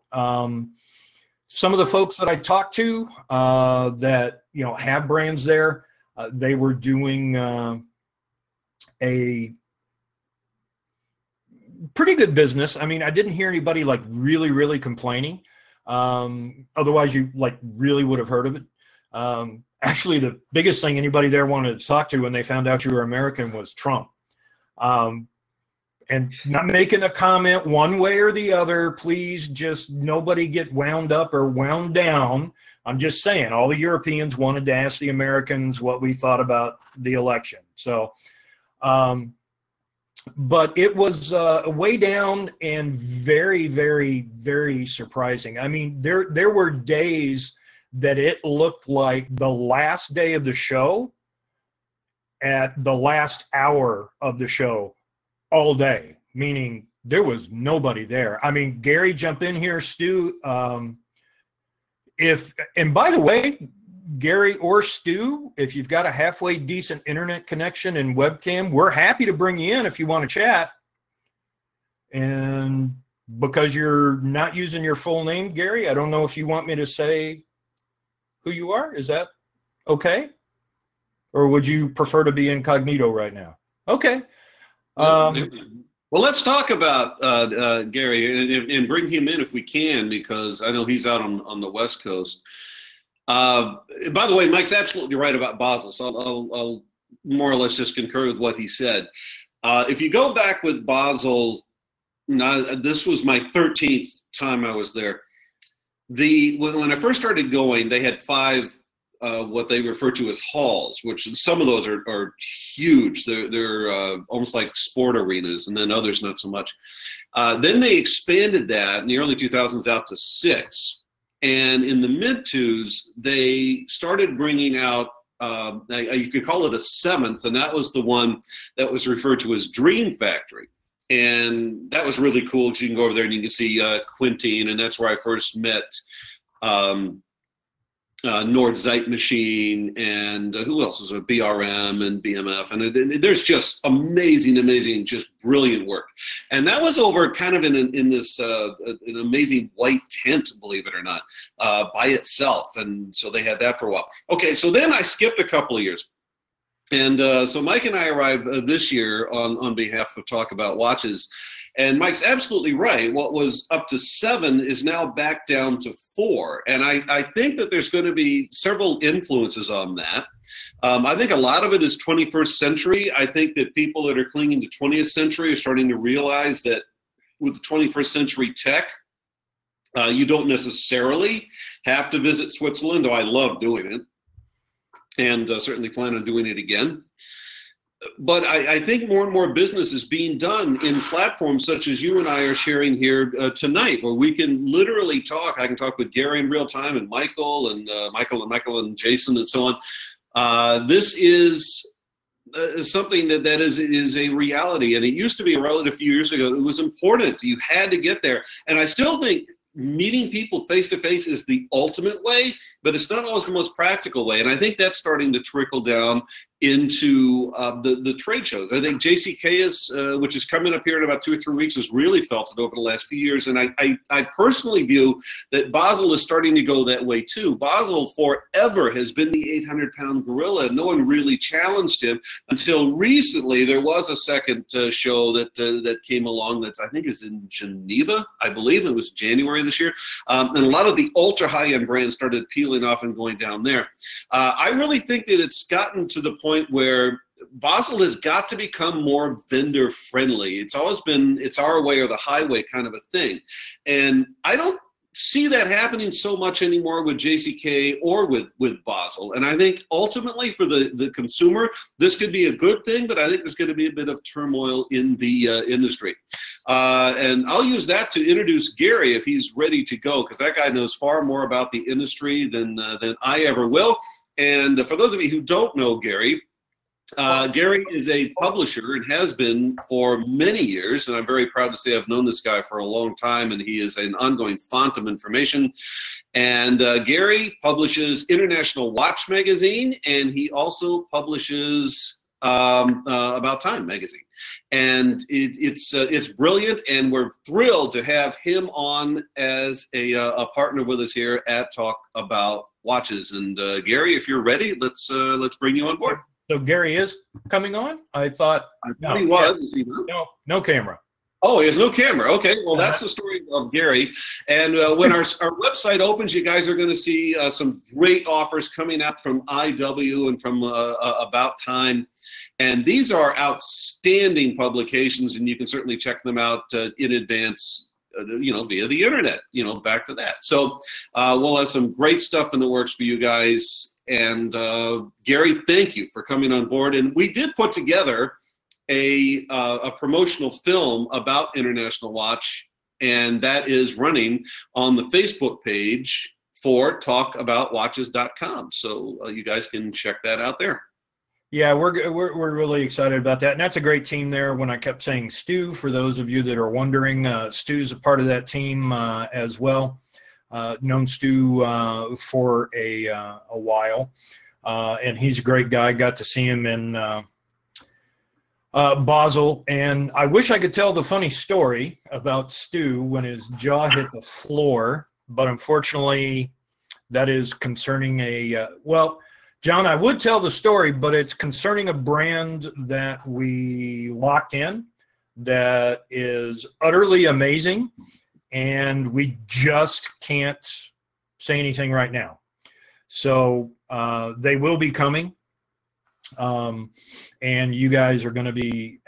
Some of the folks that I talked to that, have brands there, They were doing a pretty good business. I mean, I didn't hear anybody like really complaining. Otherwise, you like really would have heard of it. Actually, the biggest thing anybody there wanted to talk to when they found out you were American was Trump. And not making a comment one way or the other, please just nobody get wound up or wound down. I'm just saying all the Europeans wanted to ask the Americans what we thought about the election. So, but it was way down and very surprising. I mean, there were days that it looked like the last day of the show at the last hour of the show all day, meaning there was nobody there. I mean, Gary, jump in here, Stu. And by the way, Gary or Stu, if you've got a halfway decent internet connection and webcam, we're happy to bring you in if you want to chat. And because you're not using your full name, Gary, I don't know if you want me to say who you are. Is that okay? Or would you prefer to be incognito right now? Okay. Well, let's talk about Gary and bring him in if we can, because I know he's out on the West Coast. By the way, Mike's absolutely right about Basel, so I'll more or less just concur with what he said. If you go back with Basel, this was my 13th time I was there. When I first started going, they had 5 what they refer to as halls, which some of those are huge. They're almost like sport arenas, and then others not so much. Then they expanded that in the early 2000s out to 6. And in the mid-2000s, they started bringing out, you could call it a 7th, and that was the one that was referred to as Dream Factory. And that was really cool because you can go over there and you can see Quintin, and that's where I first met Nord Zeit Machine, and who else was it? BRM and BMF, and there's just amazing, just brilliant work. And that was over kind of in this an amazing white tent, believe it or not, by itself. And so they had that for a while. Okay, so then I skipped a couple of years. And so Mike and I arrived this year on behalf of Talk About Watches. And Mike's absolutely right. What was up to 7 is now back down to 4. And I think that there's going to be several influences on that. I think a lot of it is 21st century. I think that people that are clinging to 20th century are starting to realize that with the 21st century tech, you don't necessarily have to visit Switzerland, though I love doing it. And certainly plan on doing it again. But I think more and more business is being done in platforms such as you and I are sharing here tonight, where we can literally talk. I can talk with Gary in real time, and Michael and Jason and so on. This is something that is a reality, and it used to be a relative few years ago. It was important. You had to get there, and I still think meeting people face to face is the ultimate way, but it's not always the most practical way. And I think that's starting to trickle down into the trade shows. I think JCK which is coming up here in about 2 or 3 weeks, has really felt it over the last few years. And I personally view that Basel is starting to go that way too. Basel forever has been the 800-pound gorilla. No one really challenged him until recently. There was a second show that came along that I think is in Geneva, I believe. It was January this year. And a lot of the ultra high-end brands started peeling off and going down there. I really think that it's gotten to the point where Basel has got to become more vendor friendly. It's always been, it's our way or the highway kind of a thing. And I don't see that happening so much anymore with JCK or with Basel. And I think ultimately for the consumer, this could be a good thing, but I think there's going to be a bit of turmoil in the industry. And I'll use that to introduce Gary if he's ready to go, because that guy knows far more about the industry than I ever will. And for those of you who don't know Gary, Gary is a publisher and has been for many years, and I'm very proud to say I've known this guy for a long time, and he is an ongoing font of information. And Gary publishes International Watch Magazine, and he also publishes About Time magazine. And it's brilliant, and we're thrilled to have him on as a partner with us here at Talk About watches. And Gary, if you're ready, let's bring you on board. So Gary is coming on? I thought he was. Is he not? No camera. Oh, he has no camera. Okay, well, that's the story of Gary. And when our website opens, you guys are going to see some great offers coming out from IW and from About Time. And these are outstanding publications, and you can certainly check them out in advance, via the internet, back to that. So we'll have some great stuff in the works for you guys. And Gary, thank you for coming on board. And we did put together a promotional film about International Watch, and that is running on the Facebook page for talkaboutwatches.com. So you guys can check that out there. Yeah, we're really excited about that, and that's a great team there. When I kept saying Stu, for those of you that are wondering, Stu's a part of that team as well. Known Stu for a while, and he's a great guy. Got to see him in Basel, and I wish I could tell the funny story about Stu when his jaw hit the floor, but unfortunately that is concerning well, John, I would tell the story, but it's concerning a brand that we locked in that is utterly amazing, and we just can't say anything right now. So they will be coming. And you guys are going to be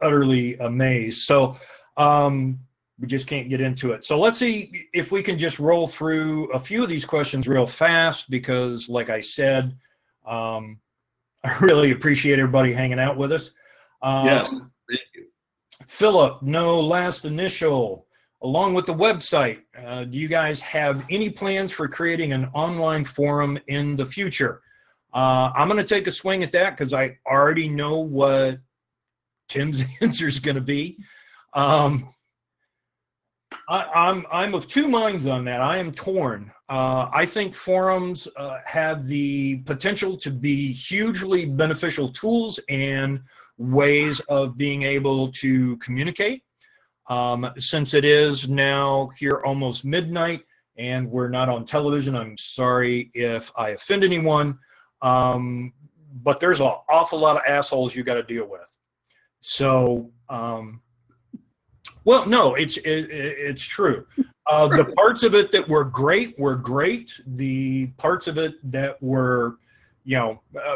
utterly amazed. So we just can't get into it. So let's see if we can just roll through a few of these questions real fast, because like I said, I really appreciate everybody hanging out with us. Yes, thank you. Philip, no last initial. Along with the website, do you guys have any plans for creating an online forum in the future? I'm going to take a swing at that because I already know what Tim's answer is going to be. I'm of two minds on that. I am torn. I think forums have the potential to be hugely beneficial tools and ways of being able to communicate. Since it is now here almost midnight and we're not on television, I'm sorry if I offend anyone. But there's an awful lot of assholes you got to deal with. So, well, no, it's true. The parts of it that were great were great. The parts of it that were,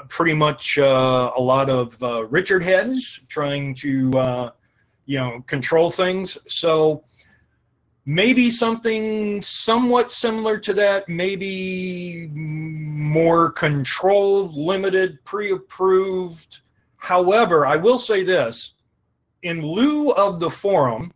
pretty much a lot of Richard heads trying to, control things. So maybe something somewhat similar to that, maybe more controlled, limited, pre-approved. However, I will say this, in lieu of the forum,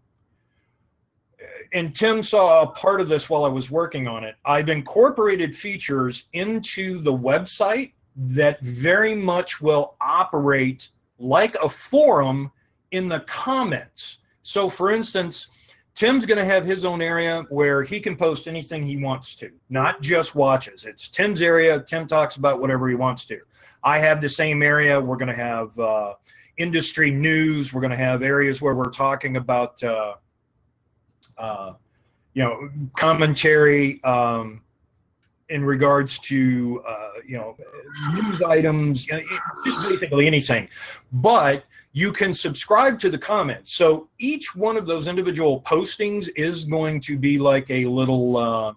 and Tim saw a part of this while I was working on it, I've incorporated features into the website that very much will operate like a forum in the comments. So for instance, Tim's going to have his own area where he can post anything he wants to, not just watches. It's Tim's area. Tim talks about whatever he wants to. I have the same area. We're going to have industry news. We're going to have areas where we're talking about, commentary in regards to, news items, just basically anything. But you can subscribe to the comments. So each one of those individual postings is going to be like a little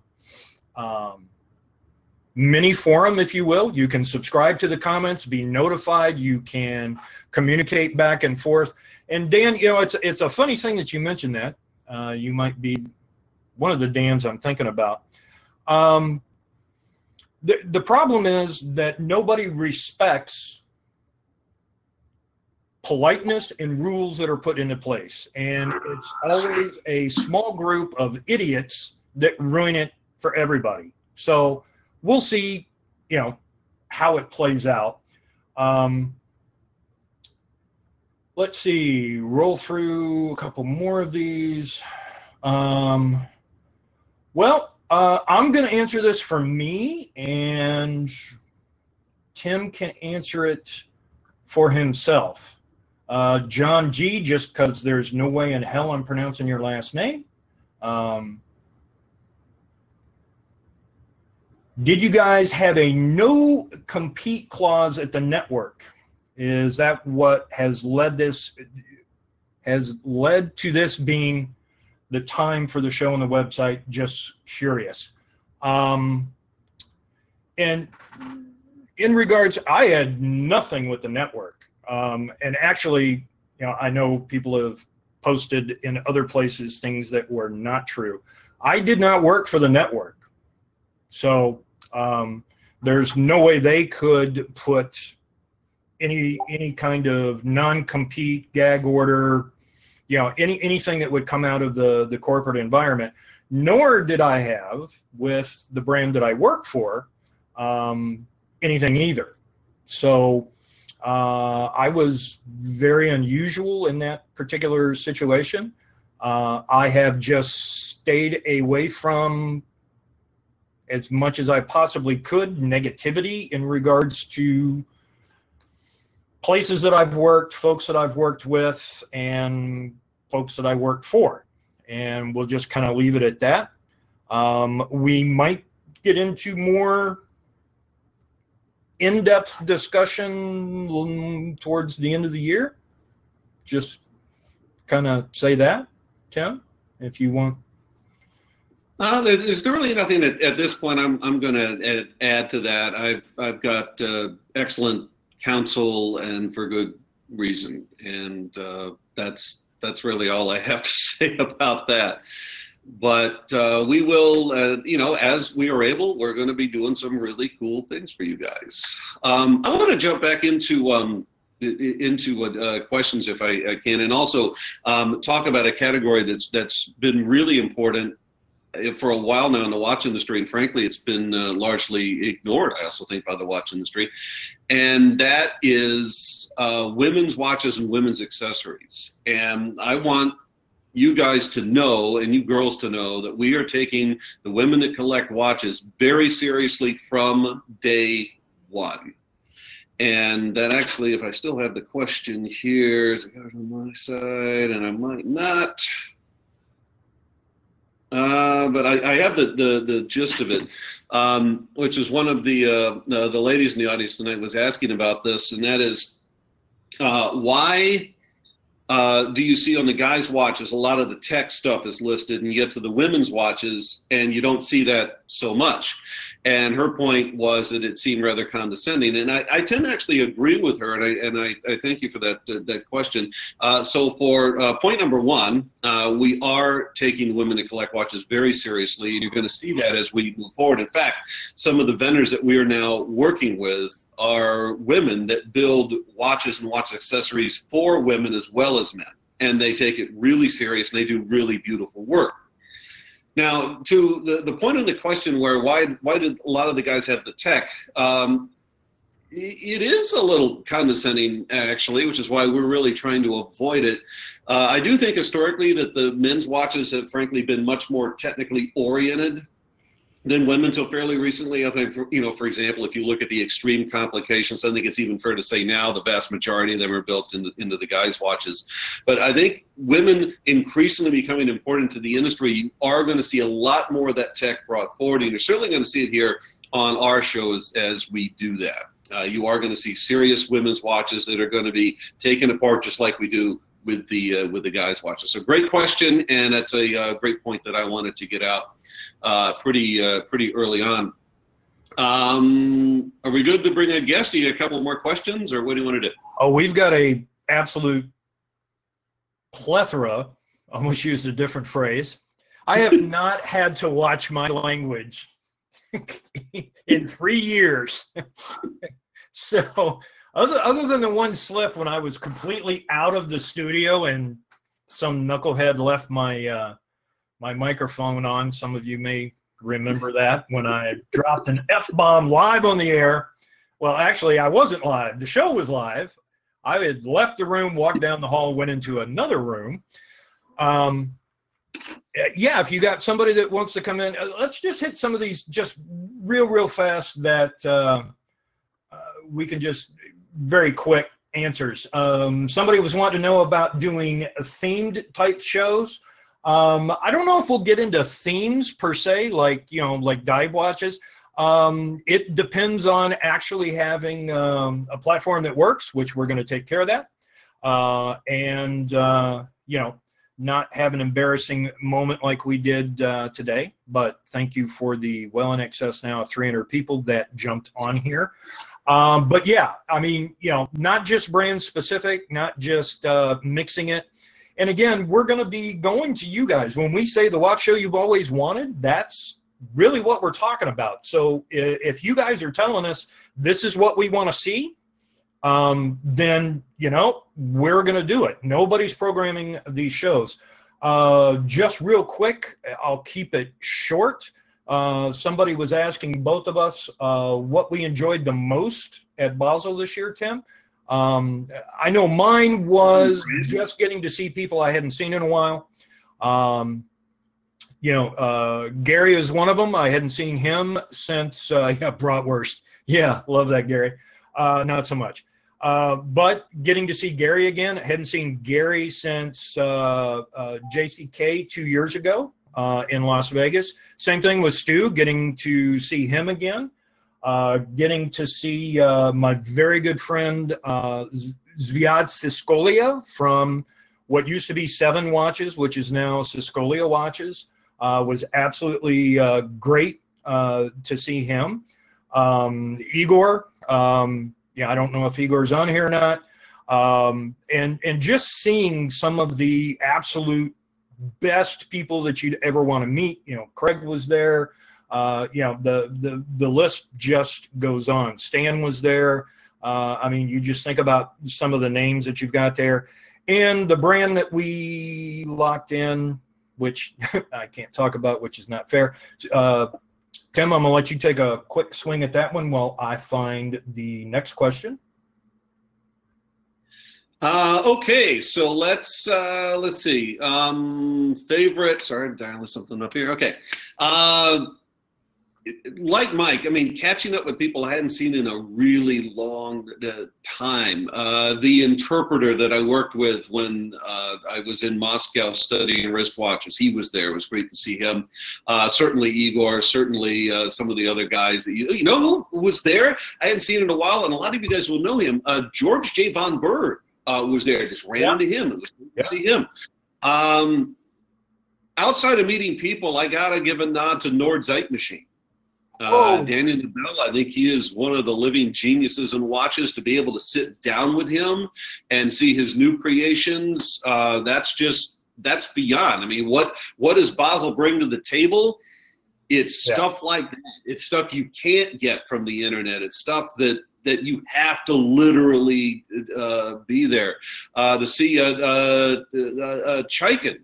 mini forum, if you will. You can subscribe to the comments, be notified. You can communicate back and forth. And Dan, it's a funny thing that you mentioned that. You might be one of the Dans I'm thinking about. The problem is that nobody respects politeness and rules that are put into place. And it's always a small group of idiots that ruin it for everybody. So we'll see, how it plays out. Let's see, roll through a couple more of these. I'm going to answer this for me, and Tim can answer it for himself. John G, just because there's no way in hell I'm pronouncing your Did you guys have a no compete clause at the network? Is that what has led to this being the time for the show on the website? Just curious. And in regards, I had nothing with the network. And actually, you know, I know people have posted in other places things that were not true. I did not work for the network. So there's no way they could put any kind of non-compete, gag order, you know, anything that would come out of the corporate environment. Nor did I have, with the brand that I work for, anything either. So I was very unusual in that particular situation. I have just stayed away from, as much as I possibly could, negativity in regards to places that I've worked, folks that I've worked with, and folks that I worked for. And we'll just kind of leave it at that. We might get into more in-depth discussion towards the end of the year. Just kind of say that, Tim, if you want. There's really nothing at this point I'm going to add to that. I've got excellent counsel, and for good reason, and that's really all I have to say about that. But we will, you know, as we are able, we're going to be doing some really cool things for you guys. I want to jump back into questions if I can, and also talk about a category that's been really important for a while now in the watch industry, and frankly, it's been largely ignored, I also think, by the watch industry, and that is women's watches and women's accessories. And I want you guys to know, and you girls to know, that we are taking the women that collect watches very seriously from day one. And that actually, if I still have the question here, is it on my side, and I might not. But I have the gist of it, which is one of the ladies in the audience tonight was asking about this, and that is why do you see on the guys' watches a lot of the tech stuff is listed, and you get to the women's watches and you don't see that so much? And her point was that it seemed rather condescending, and I tend to actually agree with her, and I thank you for that question. So for point number one, we are taking women to collect watches very seriously, and you're going to see that as we move forward. In fact, some of the vendors that we are now working with are women that build watches and watch accessories for women as well as men, and they take it really serious, and they do really beautiful work. Now, to the point of the question where why did a lot of the guys have the tech, it is a little condescending, actually, which is why we're really trying to avoid it. I do think historically that the men's watches have frankly been much more technically oriented than women until fairly recently. I think, you know, for example, if you look at the extreme complications, I think it's even fair to say now the vast majority of them are built into the guys' watches. But I think women increasingly becoming important to the industry, you are going to see a lot more of that tech brought forward, and you're certainly going to see it here on our shows as we do that. You are going to see serious women's watches that are going to be taken apart just like we do with the guys' watches. So great question, and that's a great point that I wanted to get out pretty early on. Are we good to bring a guest? Do you have a couple more questions, or what do you want to do? Oh, we've got a absolute plethora. I almost used a different phrase. I have not had to watch my language in 3 years. So other than the one slip when I was completely out of the studio and some knucklehead left my my microphone on. Some of you may remember that when I dropped an F-bomb live on the air. Well, actually, I wasn't live. The show was live. I had left the room, walked down the hall, went into another room. Yeah, if you got somebody that wants to come in, let's just hit some of these just real fast that we can just very quick answers. Somebody was wanting to know about doing themed type shows. I don't know if we'll get into themes per se, like, you know, like dive watches. It depends on actually having a platform that works, which we're going to take care of that. And you know, not have an embarrassing moment like we did today. But thank you for the well in excess now of 300 people that jumped on here. But yeah, I mean, you know, not just brand specific, not just mixing it. And again, we're going to be going to you guys. When we say the watch show you've always wanted, that's really what we're talking about. So if you guys are telling us this is what we want to see, then, you know, we're going to do it. Nobody's programming these shows. Just real quick, I'll keep it short. Somebody was asking both of us what we enjoyed the most at Basel this year, Tim. I know mine was just getting to see people I hadn't seen in a while. You know, Gary is one of them. I hadn't seen him since, yeah, Bratwurst. Yeah, love that, Gary. Not so much. But getting to see Gary again, I hadn't seen Gary since JCK 2 years ago in Las Vegas. Same thing with Stu, getting to see him again. Getting to see my very good friend Zviad Siskolia from what used to be 7 Watches, which is now Siskolia Watches. Was absolutely great to see him. Igor, yeah, I don't know if Igor's on here or not. And just seeing some of the absolute best people that you'd ever want to meet. You know, Craig was there. You know, the list just goes on. Stan was there. I mean, you just think about some of the names that you've got there. And the brand that we locked in, which I can't talk about, which is not fair. Tim, I'm going to let you take a quick swing at that one while I find the next question. Okay, so let's see. Favorite, sorry, dialing something up here. Okay. Like Mike, I mean, catching up with people I hadn't seen in a really long time. The interpreter that I worked with when I was in Moscow studying wristwatches, he was there. It was great to see him. Certainly Igor, certainly some of the other guys that you know who was there. I hadn't seen in a while, and a lot of you guys will know him. George J. Von Berg was there. Just ran into him. It was great to see him. Outside of meeting people, I gotta give a nod to Nord Zeitmaschine. Daniel Nabel, I think he is one of the living geniuses in watches. To be able to sit down with him and see his new creations, that's beyond. I mean, what does Basel bring to the table? It's stuff like that. It's stuff you can't get from the internet. It's stuff that you have to literally be there. To see Chaikin,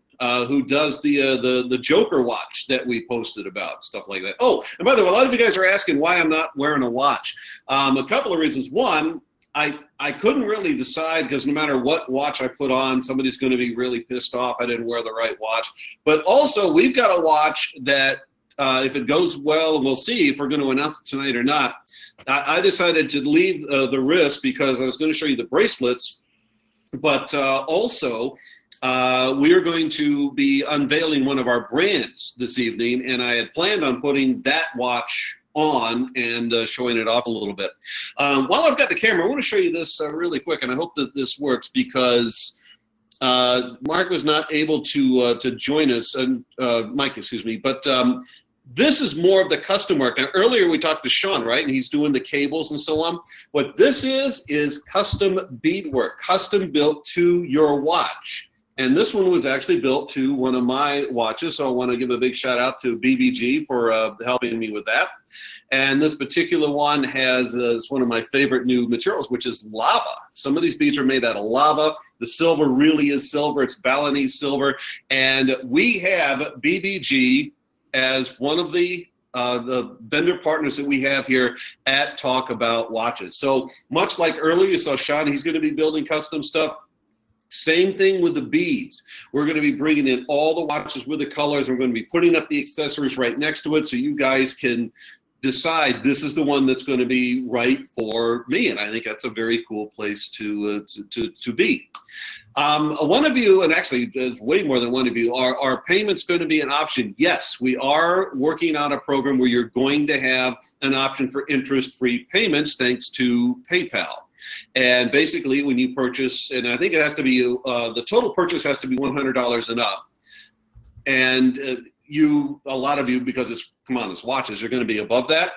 who does the Joker watch that we posted about, stuff like that. Oh, and by the way, a lot of you guys are asking why I'm not wearing a watch. A couple of reasons. One, I couldn't really decide because no matter what watch I put on, somebody's going to be really pissed off I didn't wear the right watch. But also, we've got a watch that if it goes well, and we'll see if we're going to announce it tonight or not. I decided to leave the wrist because I was going to show you the bracelets, but also we are going to be unveiling one of our brands this evening, and I had planned on putting that watch on and showing it off a little bit. While I've got the camera, I want to show you this really quick, and I hope that this works because Mark was not able to join us, and Mike, excuse me, but this is more of the custom work. Now, earlier we talked to Sean, right? And he's doing the cables and so on. What this is custom beadwork, custom built to your watch. And this one was actually built to one of my watches. So I want to give a big shout out to BBG for helping me with that. And this particular one has it's one of my favorite new materials, which is lava. Some of these beads are made out of lava. The silver really is silver. It's Balinese silver. And we have BBG as one of the vendor partners that we have here at Talk About Watches. So much like earlier, you saw Sean, he's going to be building custom stuff. Same thing with the beads. We're going to be bringing in all the watches with the colors. We're going to be putting up the accessories right next to it so you guys can decide this is the one that's going to be right for me. And I think that's a very cool place to be. One of you, and actually way more than one of you, are payments going to be an option? Yes, we are working on a program where you're going to have an option for interest-free payments thanks to PayPal. And basically when you purchase, and I think it has to be, the total purchase has to be $100 and up. And a lot of you, because it's watches, are going to be above that.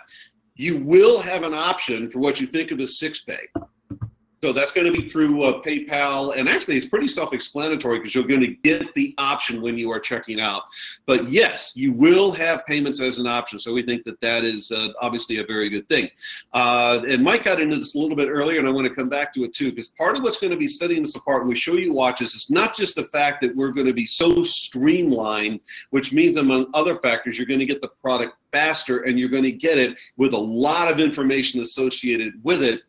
You will have an option for what you think of as 6-pay. So that's going to be through PayPal, and actually it's pretty self-explanatory because you're going to get the option when you are checking out. But yes, you will have payments as an option, so we think that that is obviously a very good thing. And Mike got into this a little bit earlier, and I want to come back to it too, because part of what's going to be setting us apart when we show you watches is not just the fact that we're going to be so streamlined, which means among other factors, you're going to get the product faster, and you're going to get it with a lot of information associated with it.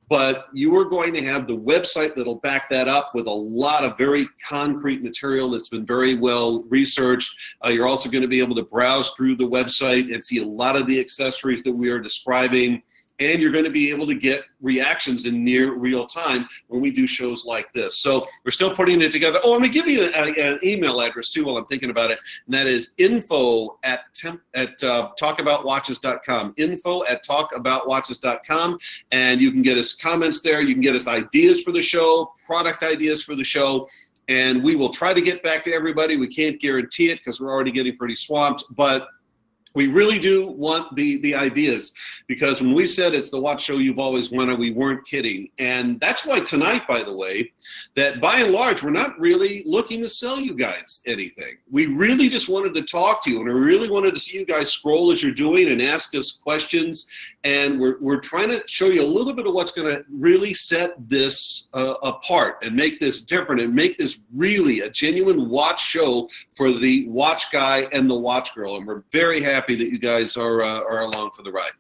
But you are going to have the website that'll back that up with a lot of very concrete material that's been very well researched. You're also going to be able to browse through the website and see a lot of the accessories that we are describing. And you're going to be able to get reactions in near real time when we do shows like this. So we're still putting it together. Oh, I'm going to give you an email address too while I'm thinking about it. And that is info@talkaboutwatches.com. Info@talkaboutwatches.com. And you can get us comments there. You can get us ideas for the show, product ideas for the show. And we will try to get back to everybody. We can't guarantee it because we're already getting pretty swamped. But we really do want the ideas, because when we said it's the watch show you've always wanted, we weren't kidding. And that's why tonight, by the way, that by and large, we're not really looking to sell you guys anything. We really just wanted to talk to you, and we really wanted to see you guys scroll as you're doing and ask us questions. And we're trying to show you a little bit of what's going to really set this apart and make this different and make this really a genuine watch show for the watch guy and the watch girl. And we're very happy that you guys are along for the ride.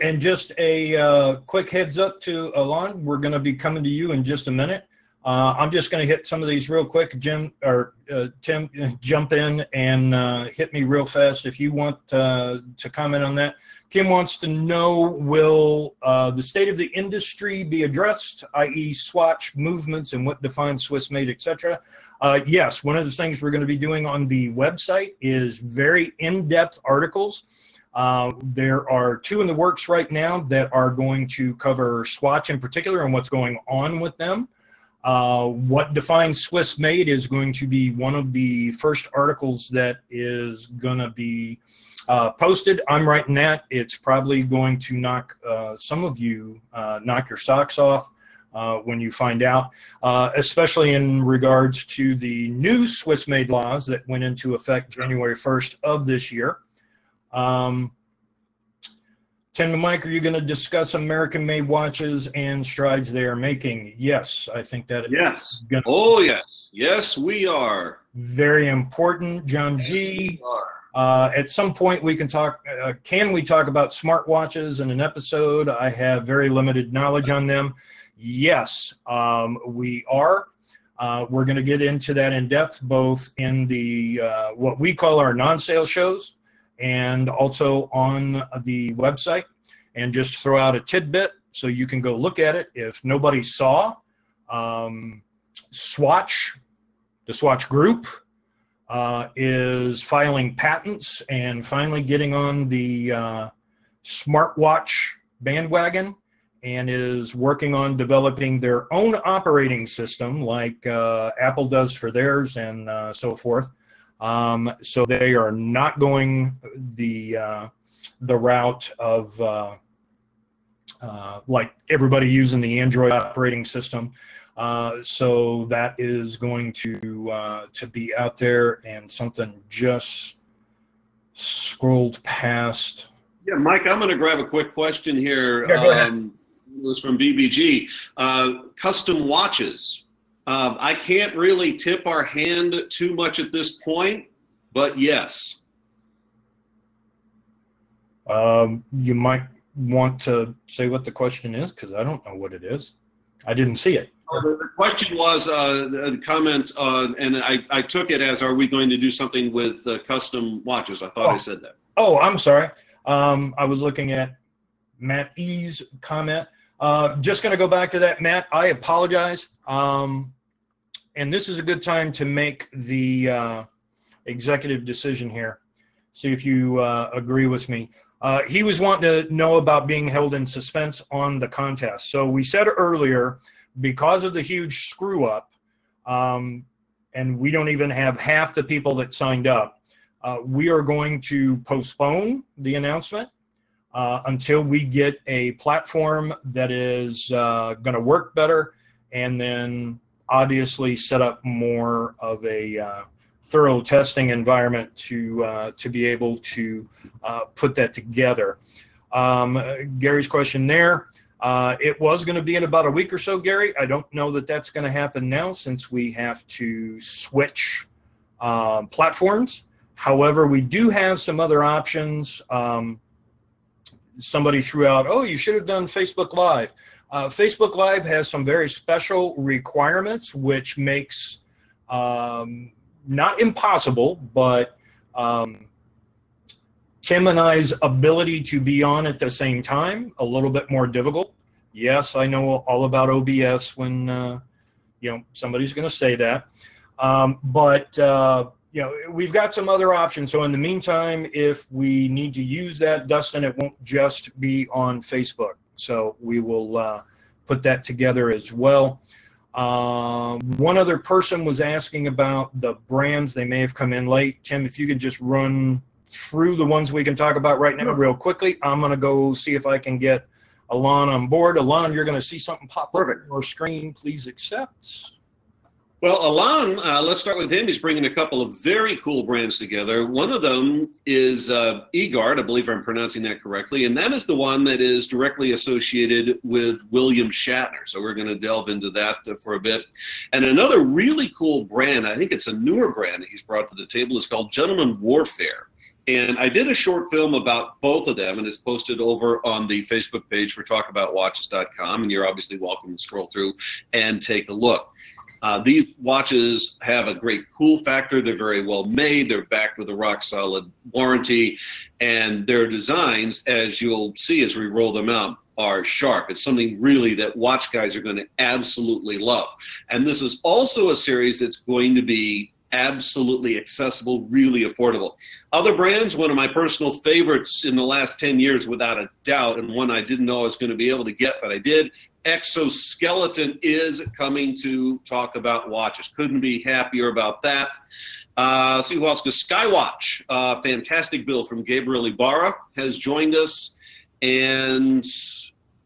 And just a quick heads up to Alon, we're going to be coming to you in just a minute. I'm just going to hit some of these real quick. Jim or Tim, jump in and hit me real fast if you want to comment on that. Kim wants to know, will the state of the industry be addressed, i.e. swatch movements and what defines Swiss made, etc.? Yes, one of the things we're going to be doing on the website is very in-depth articles. There are 2 in the works right now that are going to cover swatch in particular and what's going on with them. What defines Swiss made is going to be one of the first articles that is going to be posted. I'm writing that. It's probably going to knock some of you knock your socks off when you find out, especially in regards to the new Swiss made laws that went into effect January 1st of this year. Tim and Mike, are you going to discuss American-made watches and strides they are making? Yes, I think that. Yes. Oh, yes. Yes, we are. Very important. John G. At some point, we can talk. Can we talk about smartwatches in an episode? I have very limited knowledge on them. Yes, we are. We're going to get into that in depth, both in the what we call our non-sale shows, and also on the website. And just throw out a tidbit so you can go look at it. If nobody saw, Swatch, the Swatch Group, is filing patents and finally getting on the smartwatch bandwagon, and is working on developing their own operating system like Apple does for theirs and so forth. So they are not going the route of like everybody using the Android operating system. So that is going to be out there, and something just scrolled past. Yeah, Mike, I'm going to grab a quick question here. Yeah, go ahead. It was from BBG. Custom watches. I can't really tip our hand too much at this point, but yes. You might want to say what the question is, because I don't know what it is. I didn't see it. The question was a comment, and I took it as, are we going to do something with custom watches? I thought I said that. Oh, I'm sorry. I was looking at Matt E's comment. Just going to go back to that, Matt. I apologize. And this is a good time to make the executive decision here. See if you agree with me. He was wanting to know about being held in suspense on the contest. So we said earlier, because of the huge screw up, and we don't even have half the people that signed up, we are going to postpone the announcement until we get a platform that is going to work better, and then obviously set up more of a thorough testing environment to be able to put that together. Gary's question there. It was going to be in about a week or so, Gary. I don't know that that's going to happen now since we have to switch platforms. However, we do have some other options. Somebody threw out, oh, you should have done Facebook Live. Facebook Live has some very special requirements, which makes not impossible, but Tim and I's ability to be on at the same time a little bit more difficult. Yes, I know all about OBS when you know, somebody's going to say that, but you know, we've got some other options. So in the meantime, if we need to use that, Dustin, it won't just be on Facebook. So we will put that together as well. One other person was asking about the brands. They may have come in late. Tim, if you could just run through the ones we can talk about right now real quickly. I'm going to go see if I can get Alon on board. Alon, you're going to see something pop up on your screen. Please accept. Well, Alon, let's start with him. He's bringing a couple of very cool brands together. One of them is eGuard. I believe I'm pronouncing that correctly. And that is the one that is directly associated with William Shatner. So we're going to delve into that for a bit. And another really cool brand, I think it's a newer brand that he's brought to the table, is called Gentleman Warfare. And I did a short film about both of them, and it's posted over on the Facebook page for talkaboutwatches.com. And you're obviously welcome to scroll through and take a look. These watches have a great cool factor. They're very well made. They're backed with a rock solid warranty, and their designs, as you'll see as we roll them out, are sharp. It's something really that watch guys are going to absolutely love. And this is also a series that's going to be absolutely accessible, really affordable. Other brands, one of my personal favorites in the last 10 years without a doubt, and one I didn't know I was going to be able to get, but I did, Exoskeleton is coming to Talk About Watches. Couldn't be happier about that. See who else goes. Skywatch, fantastic build from Gabriel Ibarra, has joined us, and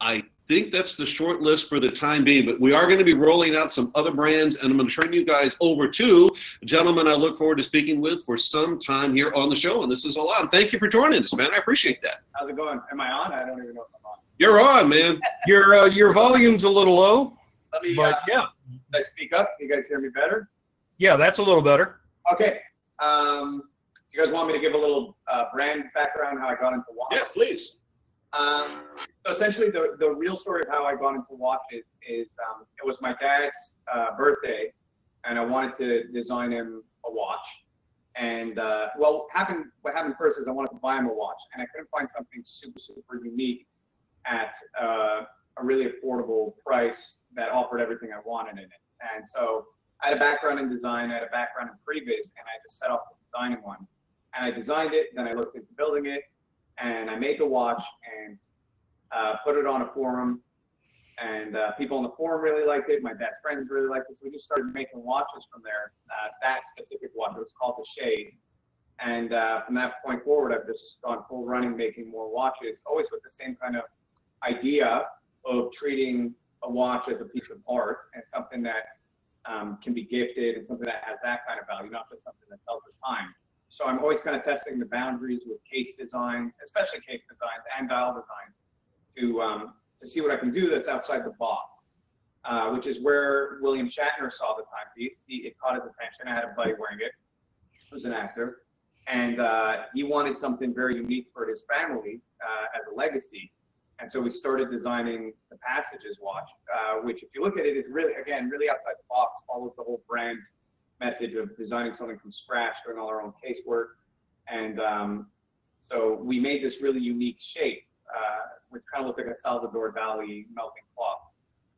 I think that's the short list for the time being, but we are going to be rolling out some other brands, and I'm going to turn you guys over to a gentleman I look forward to speaking with for some time here on the show, and this is Alon. Thank you for joining us, man. I appreciate that. How's it going? Am I on? I don't even know if I'm on. You're on, man. Your volume's a little low, Let me, but yeah. Did I speak up? You guys hear me better? Yeah, that's a little better. Okay. You guys want me to give a little brand background, how I got into watches? Yeah, please. So essentially, the real story of how I got into watches is it was my dad's birthday, and I wanted to design him a watch. And well, what happened first is I wanted to buy him a watch, and I couldn't find something super unique at a really affordable price that offered everything I wanted in it. And so I had a background in design, I had a background in previs, and I just set off with designing one. And I designed it, then I looked into building it, and I made the watch and put it on a forum, and people on the forum really liked it. My dad's friends really liked it, so we just started making watches from there. That specific watch, it was called the Shade, and from that point forward, I've just gone full running, making more watches, always with the same kind of idea of treating a watch as a piece of art and something that can be gifted and something that has that kind of value, not just something that tells the time. So I'm always kind of testing the boundaries with case designs, especially case designs and dial designs, to see what I can do that's outside the box, which is where William Shatner saw the timepiece. It caught his attention. I had a buddy wearing it, who's an actor, and he wanted something very unique for his family as a legacy. And so we started designing the Passages watch, which, if you look at it, is really, again, really outside the box, follows the whole brand message of designing something from scratch, doing all our own casework, and So we made this really unique shape, which kind of looks like a Salvador Dali melting cloth.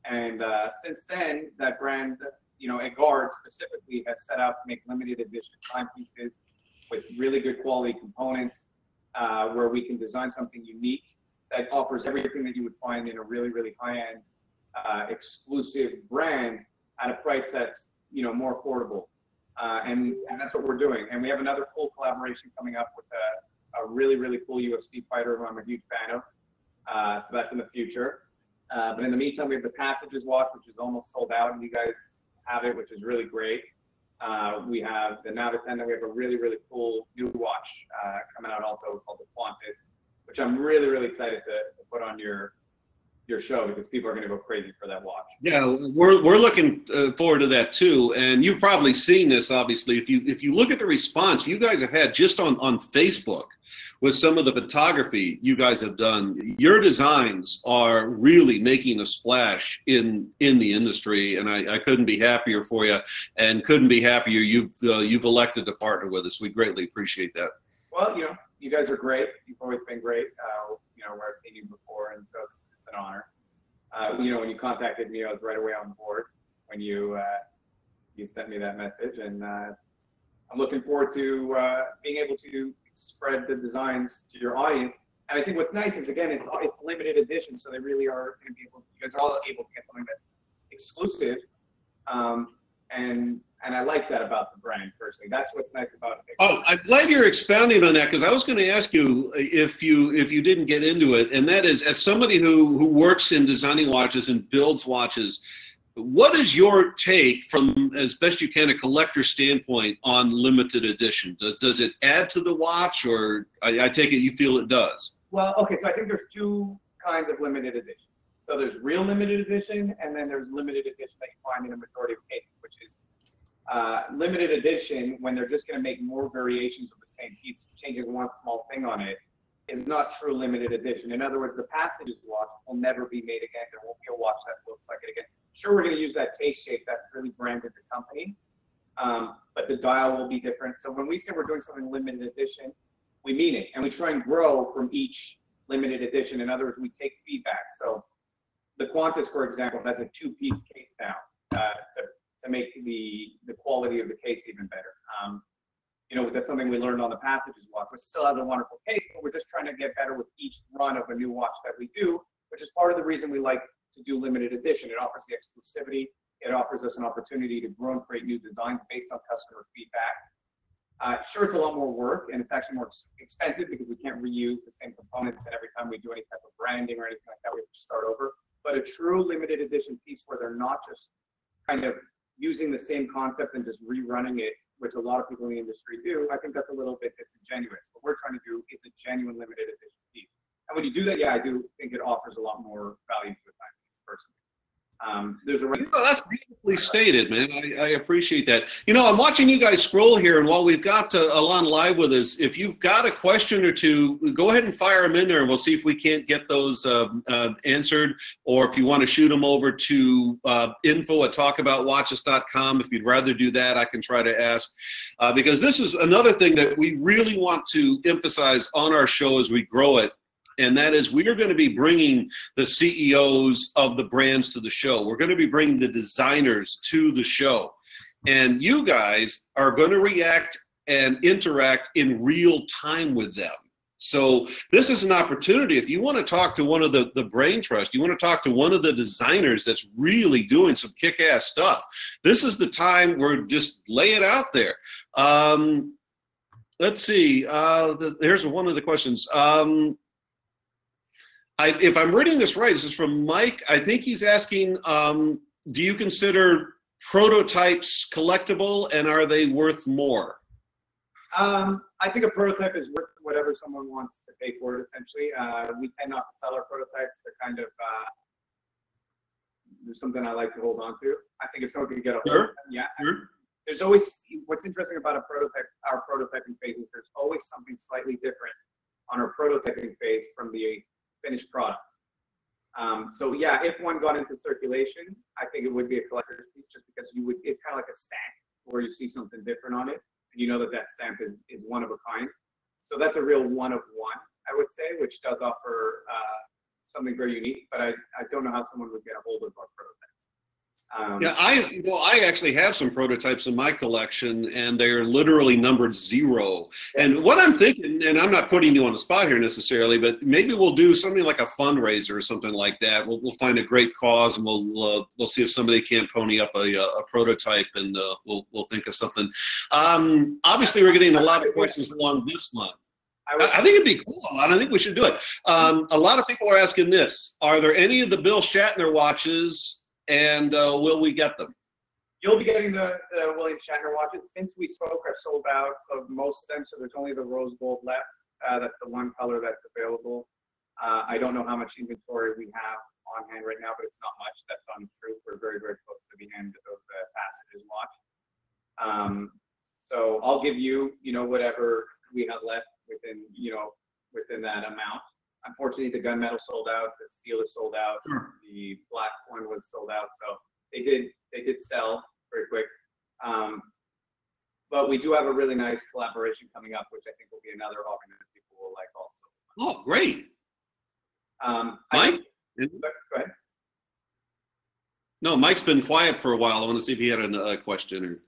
And since then, that brand, you know, at Guard specifically, has set out to make limited edition timepieces with really good quality components, where we can design something unique that offers everything that you would find in a really, really high-end exclusive brand at a price that's, you know, more affordable. And that's what we're doing. And we have another cool collaboration coming up with a really, really cool UFC fighter who I'm a huge fan of. So that's in the future. But in the meantime, we have the Passages watch, which is almost sold out, and you guys have it, which is really great. We have the Navitenda. We have a really, really cool new watch coming out also called the Qantas, which I'm really, really excited to put on your show, because people are going to go crazy for that watch. Yeah, we're looking forward to that too. And you've probably seen this, obviously. If you look at the response you guys have had just on Facebook with some of the photography you guys have done, your designs are really making a splash in the industry, and I couldn't be happier for you, and couldn't be happier you've elected to partner with us. We greatly appreciate that. Well, you know, you guys are great. You've always been great. You know, where I've seen you before, and so it's an honor. You know, when you contacted me, I was right away on board when you sent me that message, and I'm looking forward to being able to spread the designs to your audience. And I think what's nice is, again, it's limited edition, so they really are going to be able. You guys are all able to get something that's exclusive, and I like that about the brand personally. That's what's nice about it. Oh, I'm glad you're expounding on that, because I was going to ask you if you didn't get into it, and that is, as somebody who works in designing watches and builds watches, what is your take from, as best you can, a collector standpoint on limited edition? Does it add to the watch, or I take it you feel it does? Well, okay, so I think there's two kinds of limited edition. So there's real limited edition, and then there's limited edition that you find in a majority of cases, which is limited edition, when they're just going to make more variations of the same piece, changing one small thing on it, is not true limited edition. In other words, the Passages watch will never be made again. There won't be a watch that looks like it again. Sure, we're going to use that case shape that's really branded the company, but the dial will be different. So when we say we're doing something limited edition, we mean it, and we try and grow from each limited edition. In other words, we take feedback. So the Qantas, for example, has a two-piece case now to make the quality of the case even better. You know, that's something we learned on the Passages watch, which still has a wonderful case, but we're just trying to get better with each run of a new watch that we do, which is part of the reason we like to do limited edition. It offers the exclusivity. It offers us an opportunity to grow and create new designs based on customer feedback. Sure, it's a lot more work, and it's actually more expensive because we can't reuse the same components, and every time we do any type of branding or anything like that, we have to start over. But a true limited edition piece where they're not just kind of using the same concept and just rerunning it, which a lot of people in the industry do, I think that's a little bit disingenuous. What we're trying to do is a genuine limited edition piece. And when you do that, yeah, I do think it offers a lot more value to a timepiece personally. There's a that's beautifully stated, man. I appreciate that. You know, I'm watching you guys scroll here, and while we've got Alon live with us, if you've got a question or two, go ahead and fire them in there, and we'll see if we can't get those answered. Or if you want to shoot them over to info@talkaboutwatches.com. If you'd rather do that, I can try to ask. Because this is another thing that we really want to emphasize on our show as we grow it. And that is, we are going to be bringing the CEOs of the brands to the show. We're going to be bringing the designers to the show. And you guys are going to react and interact in real time with them. So this is an opportunity. If you want to talk to one of the brain trust, you want to talk to one of the designers that's really doing some kick-ass stuff, this is the time where just lay it out there. Let's see. Here's one of the questions. If I'm reading this right, this is from Mike. I think he's asking, do you consider prototypes collectible, and are they worth more? I think a prototype is worth whatever someone wants to pay for it, essentially. We tend not to sell our prototypes. They're kind of there's something I like to hold on to. I think if someone could get a hold of them, yeah. Sure. There's always, what's interesting about a prototype, our prototyping phase, is there's always something slightly different on our prototyping phase from the finished product. So yeah, if one got into circulation, I think it would be a collector's piece, just because it's kind of like a stamp where you see something different on it, and you know that that stamp is one of a kind. So that's a real one of one, I would say, which does offer something very unique, but I don't know how someone would get a hold of our prototypes. Yeah, I actually have some prototypes in my collection, and they're literally numbered 0. And what I'm thinking, and I'm not putting you on the spot here necessarily, but maybe we'll do something like a fundraiser or something like that. We'll find a great cause, and we'll see if somebody can't pony up a prototype, and we'll think of something. Obviously, we're getting a lot of questions along this line. I think it'd be cool, Alon. I think we should do it. A lot of people are asking this: are there any of the Bill Shatner watches? And will we get them? You'll be getting the William Shatner watches. Since we spoke, I've sold out of most of them, so there's only the rose gold left. That's the one color that's available. I don't know how much inventory we have on hand right now, but it's not much. That's untruth. We're very, very close to the end of the Passages watch. So I'll give you, whatever we have left within that amount. Unfortunately, the gunmetal sold out. The steel is sold out. Sure. The black one was sold out. So they did sell very quick. But we do have a really nice collaboration coming up, which I think will be another hobby that people will like also. Oh, great. Mike? Go ahead. No, Mike's been quiet for a while. I want to see if he had a question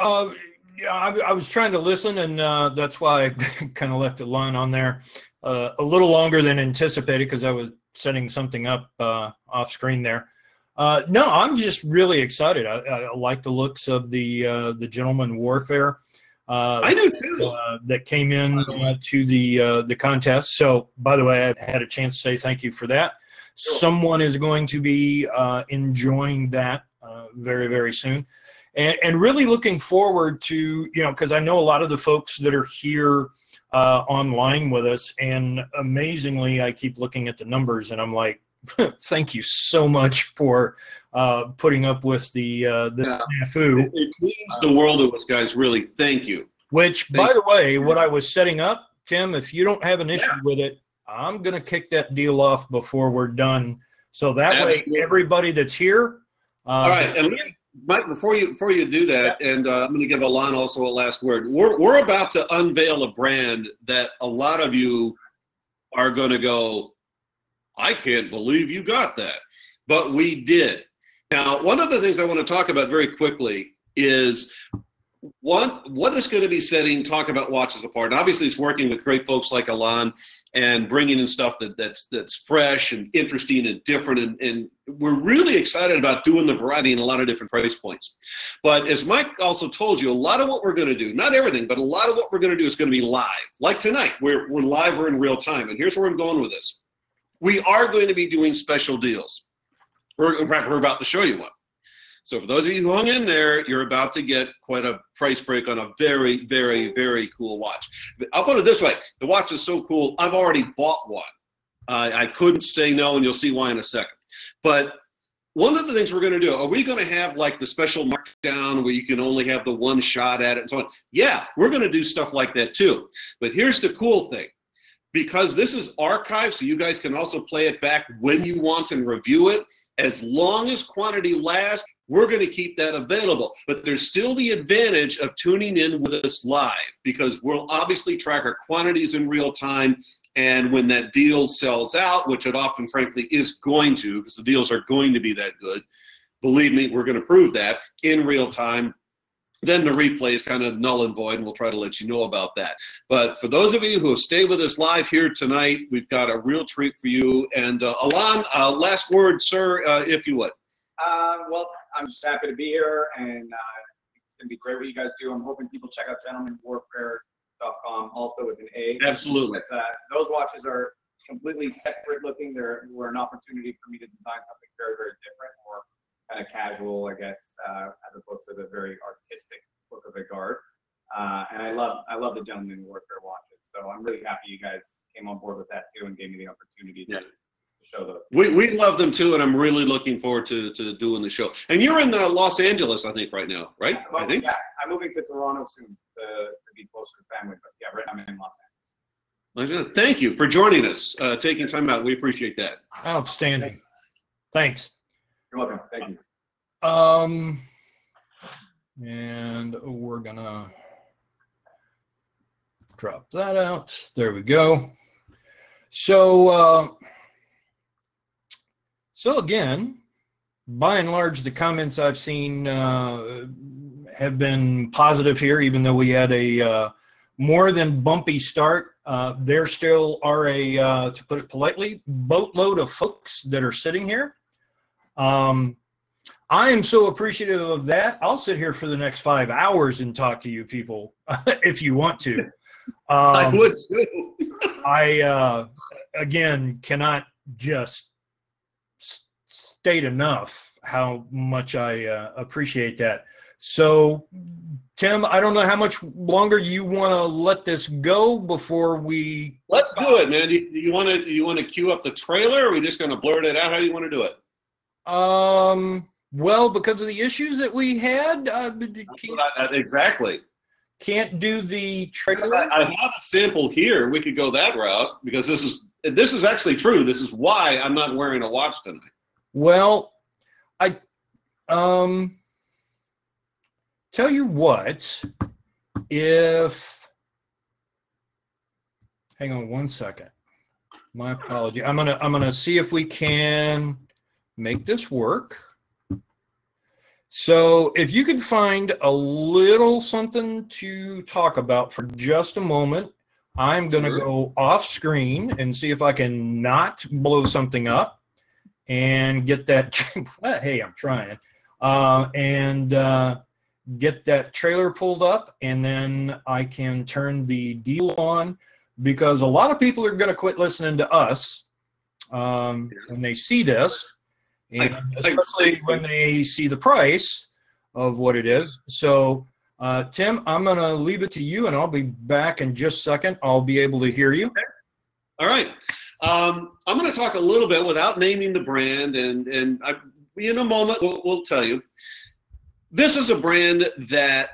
or. Yeah, I was trying to listen, and that's why I kind of left a line on there a little longer than anticipated because I was setting something up off screen there. No, I'm just really excited. I like the looks of the Gentleman Warfare. I do too. That came in to the contest. So, by the way, I've had a chance to say thank you for that. Sure. Someone is going to be enjoying that very, very soon. And really looking forward to, because I know a lot of the folks that are here online with us, and amazingly, I keep looking at the numbers and I'm like, thank you so much for putting up with the snafu. It means the world to us, guys, really. Thank you. Which, by the way, what I was setting up, Tim, if you don't have an issue with it, I'm going to kick that deal off before we're done. So that way, everybody that's here. All right. And Mike, before you do that, and I'm going to give Alon also a last word. We're about to unveil a brand that a lot of you are going to go, I can't believe you got that. But we did. Now, one of the things I want to talk about very quickly is what is going to be setting Talk About Watches apart. And obviously, it's working with great folks like Alon and bringing in stuff that's fresh and interesting and different. And we're really excited about doing the variety in a lot of different price points. But as Mike also told you, a lot of what we're going to do, not everything, but a lot of what we're going to do is going to be live. Like tonight, we're live, we're in real time. And here's where I'm going with this. We are going to be doing special deals. In fact, we're about to show you one. So for those of you who hung in there, you're about to get quite a price break on a very, very, very cool watch. I'll put it this way. The watch is so cool, I've already bought one. I couldn't say no, and you'll see why in a second. But one of the things we're going to do, are we going to have like the special markdown where you can only have the one shot at it and so on? Yeah, we're going to do stuff like that too. But here's the cool thing. Because this is archived, so you guys can also play it back when you want and review it, as long as quantity lasts, we're going to keep that available. But there's still the advantage of tuning in with us live, because we'll obviously track our quantities in real time. And when that deal sells out, which it often, frankly, is going to, because the deals are going to be that good, believe me, we're going to prove that in real time. Then the replay is kind of null and void, and we'll try to let you know about that. But for those of you who have stayed with us live here tonight, we've got a real treat for you. And Alon, last word, sir, if you would. Well, I'm just happy to be here, and it's going to be great what you guys do. I'm hoping people check out gentlemanwarfare.com, also with an A. Absolutely. Those watches are completely separate looking. Were an opportunity for me to design something very, very different, more kind of casual, I guess, as opposed to the very artistic look of a guard. And I love the Gentleman Warfare watches. So I'm really happy you guys came on board with that too and gave me the opportunity to show those. We love them too, and I'm really looking forward to doing the show. And you're in Los Angeles, I think, right now, right? I think. Yeah, I'm moving to Toronto soon to be closer to family. But yeah, right now I'm in Los Angeles. Thank you for joining us, taking time out. We appreciate that. Outstanding. Thanks. You're welcome. Thank you. And we're gonna Drop that out. There we go. So, so again, by and large, the comments I've seen have been positive here, even though we had a more than bumpy start. There still are to put it politely, boatload of folks that are sitting here. I am so appreciative of that. I'll sit here for the next 5 hours and talk to you people if you want to. I would too. I, again, cannot just state enough how much I appreciate that. So, Tim, I don't know how much longer you want to let this go before we. Let's do it, man. Do you want to cue up the trailer, or are we just going to blurt it out? How do you want to do it? Well, because of the issues that we had, exactly. Can't do the trailer. I have a sample here. We could go that route because this is actually true. This is why I'm not wearing a watch tonight. Well, I tell you what, if hang on one second. My apology. I'm gonna see if we can make this work. So if you could find a little something to talk about for just a moment, I'm going to go off screen and see if I can not blow something up and get that. Hey, I'm trying. And get that trailer pulled up, and then I can turn the deal on, because a lot of people are going to quit listening to us when they see this. And especially when they see the price of what it is. So, Tim, I'm going to leave it to you, and I'll be back in just a second. I'll be able to hear you. Okay. All right. I'm going to talk a little bit without naming the brand, and in a moment we'll tell you. This is a brand that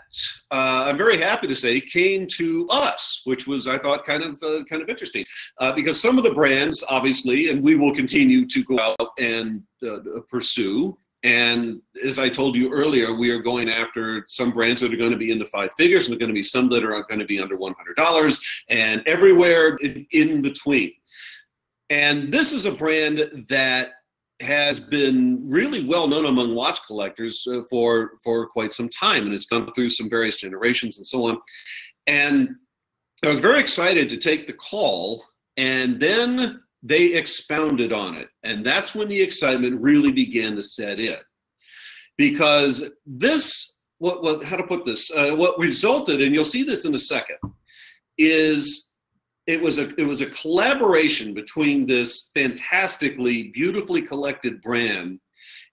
I'm very happy to say came to us, which was, I thought, kind of interesting, because some of the brands, obviously, and we will continue to go out and pursue. And as I told you earlier, we are going after some brands that are going to be into 5 figures, and there are going to be some that are going to be under $100, and everywhere in between. And this is a brand that has been really well known among watch collectors for quite some time, and it's gone through some various generations and so on. And I was very excited to take the call, and then they expounded on it, and that's when the excitement really began to set in, because this, how to put this, what resulted, and you'll see this in a second, is it was a collaboration between this fantastically, beautifully collected brand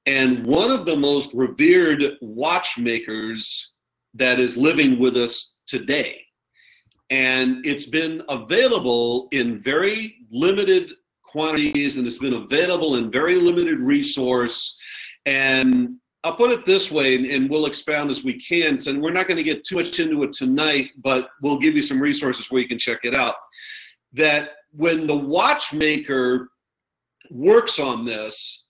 and one of the most revered watchmakers that is living with us today. And it's been available in very limited quantities, and it's been available in very limited resource. And I'll put it this way, and we'll expound as we can. So we're not going to get too much into it tonight, but we'll give you some resources where you can check it out. That when the watchmaker works on this,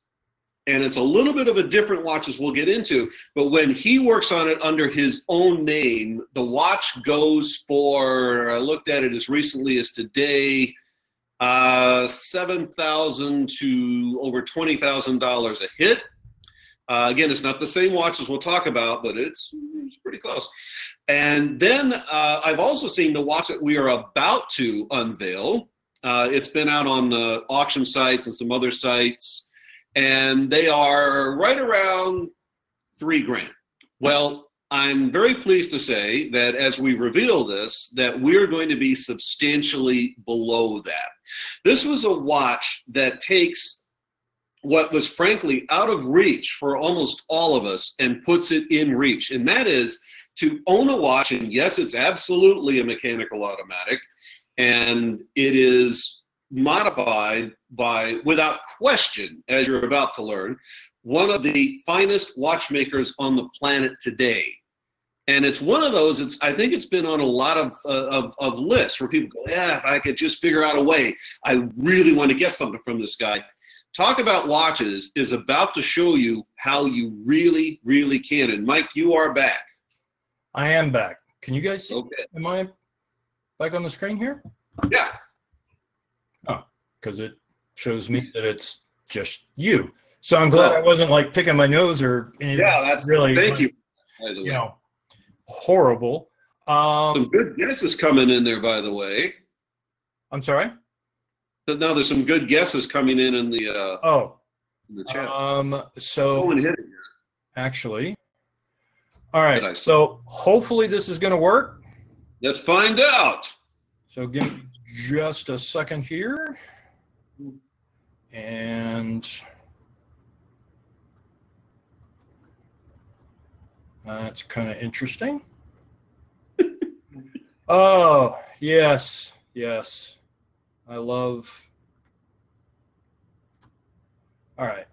and it's a little bit of a different watch as we'll get into, but when he works on it under his own name, the watch goes for, I looked at it as recently as today, $7,000 to over $20,000 a hit. Again, it's not the same watch as we'll talk about, but it's pretty close. And then I've also seen the watch that we are about to unveil. It's been out on the auction sites and some other sites, and they are right around $3,000. Well, I'm very pleased to say that as we reveal this, that we're going to be substantially below that. This was a watch that takes what was frankly out of reach for almost all of us and puts it in reach. And that is to own a watch, and yes, it's absolutely a mechanical automatic, and it is modified by, without question, as you're about to learn, one of the finest watchmakers on the planet today. And it's one of those, I think it's been on a lot of lists where people go, yeah, if I could just figure out a way, I really want to get something from this guy. Talk About Watches is about to show you how you really, really can. And Mike, you are back. I am back. Can you guys see? Okay. Am I like on the screen here? Yeah. Oh, because it shows me that it's just you. So I'm glad I wasn't like picking my nose or anything. Yeah, that's really. Thank you. By the way, you know, horrible. Some good guesses coming in there, by the way. I'm sorry. But now there's some good guesses coming in the in the chat. So Go and hit it here. actually, all right. So hopefully this is going to work. Let's find out. So give me just a second here, and that's kind of interesting. Oh, yes, yes. I love. All right.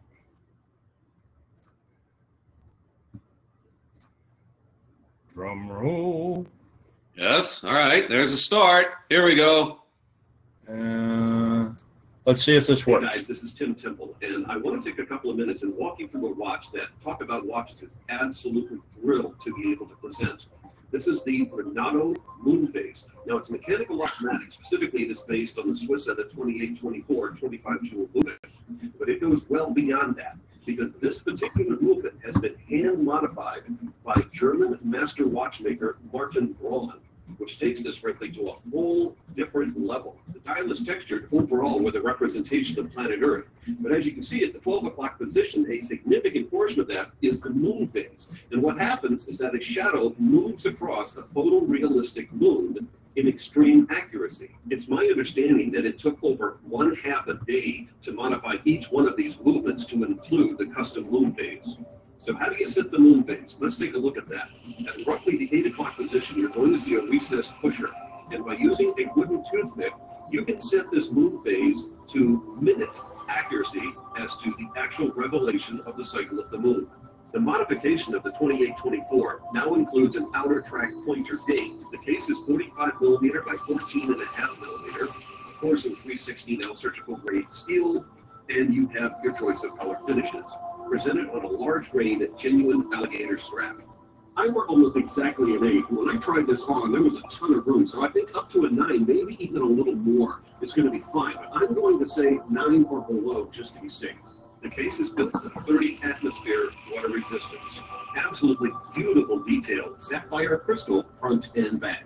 Drum roll. Yes. All right. There's a start. Here we go. Let's see if this works. Hey guys, this is Tim Temple, and I want to take a couple of minutes and walk you through a watch that Talk About Watches is absolutely thrilled to be able to present. This is the Renato Moon Phase. Now, it's mechanical automatic. Specifically, it is based on the Swiss at the 2824 25 jewel movement, but it goes well beyond that because this particular movement has been hand modified by German master watchmaker Martin Braun, which takes this, frankly, to a whole different level. The dial is textured overall with a representation of planet Earth, but as you can see at the 12 o'clock position, a significant portion of that is the moon phase. And what happens is that a shadow moves across a photorealistic moon in extreme accuracy. It's my understanding that it took over 1/2 a day to modify each one of these movements to include the custom moon phase. So how do you set the moon phase? Let's take a look at that. At roughly the 8 o'clock position, you're going to see a recessed pusher. And by using a wooden toothpick, you can set this moon phase to minute accuracy as to the actual revelation of the cycle of the moon. The modification of the 2824 now includes an outer track pointer date. The case is 45 millimeter by 14.5 millimeter, of course in 316L surgical grade steel, and you have your choice of color finishes. Presented on a large grain genuine alligator strap. I wore almost exactly an 8. When I tried this on, there was a ton of room, so I think up to a 9, maybe even a little more, is going to be fine. But I'm going to say 9 or below just to be safe. The case is built to 30 atmosphere water resistance. Absolutely beautiful detail, sapphire crystal front and back.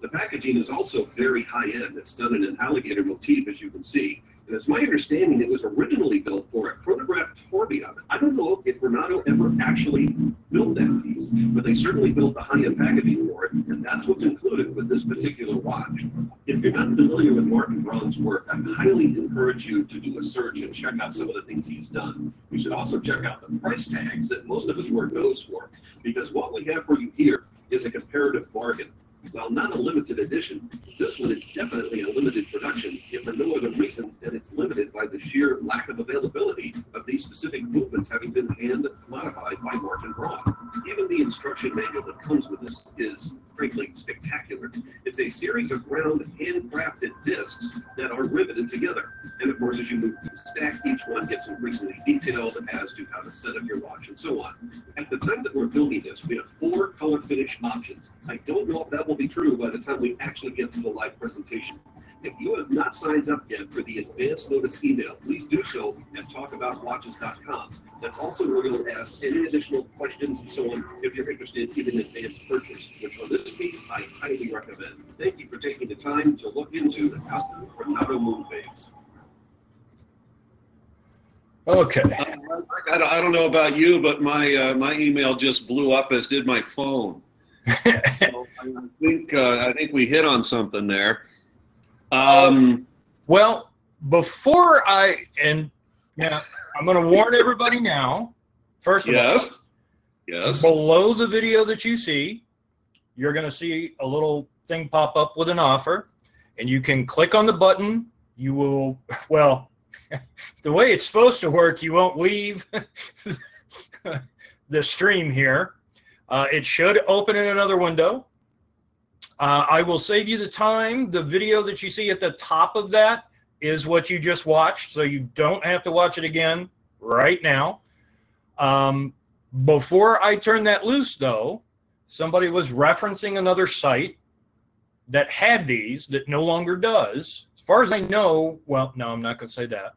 The packaging is also very high-end. It's done in an alligator motif, as you can see. And it's my understanding it was originally built for a chronograph tourbillon. I don't know if Renato ever actually built that piece, but they certainly built the high-end packaging for it, and that's what's included with this particular watch. If you're not familiar with Martin Braun's work, I highly encourage you to do a search and check out some of the things he's done. You should also check out the price tags that most of his work goes for, because what we have for you here is a comparative bargain. While not a limited edition, this one is definitely a limited production, if for no other reason than it's limited by the sheer lack of availability of these specific movements having been hand modified by Martin Braun. Even the instruction manual that comes with this is, frankly, spectacular. It's a series of round, handcrafted discs that are riveted together. And of course, as you move through the stack, each one gets increasingly detailed as to how to set up your watch and so on. At the time that we're filming this, we have 4 color finish options. I don't know if that will be true by the time we actually get to the live presentation. If you have not signed up yet for the advance notice email, please do so at talkaboutwatches.com. That's also where you'll ask any additional questions and so on if you're interested in an advance purchase, which on this piece I highly recommend. Thank you for taking the time to look into the custom Renato Moon Phase. Okay. I don't know about you, but my email just blew up, as did my phone. So I think we hit on something there. Well, before I'm going to warn everybody now. First of all, yes, below the video that you see, you're going to see a little thing pop up with an offer, and you can click on the button. You will, well, the way it's supposed to work, you won't leave the stream here. It should open in another window. I will save you the time. The video that you see at the top of that is what you just watched, so you don't have to watch it again right now. Before I turn that loose, though, somebody was referencing another site, that had these that no longer does. As far as I know, well, no, I'm not going to say that.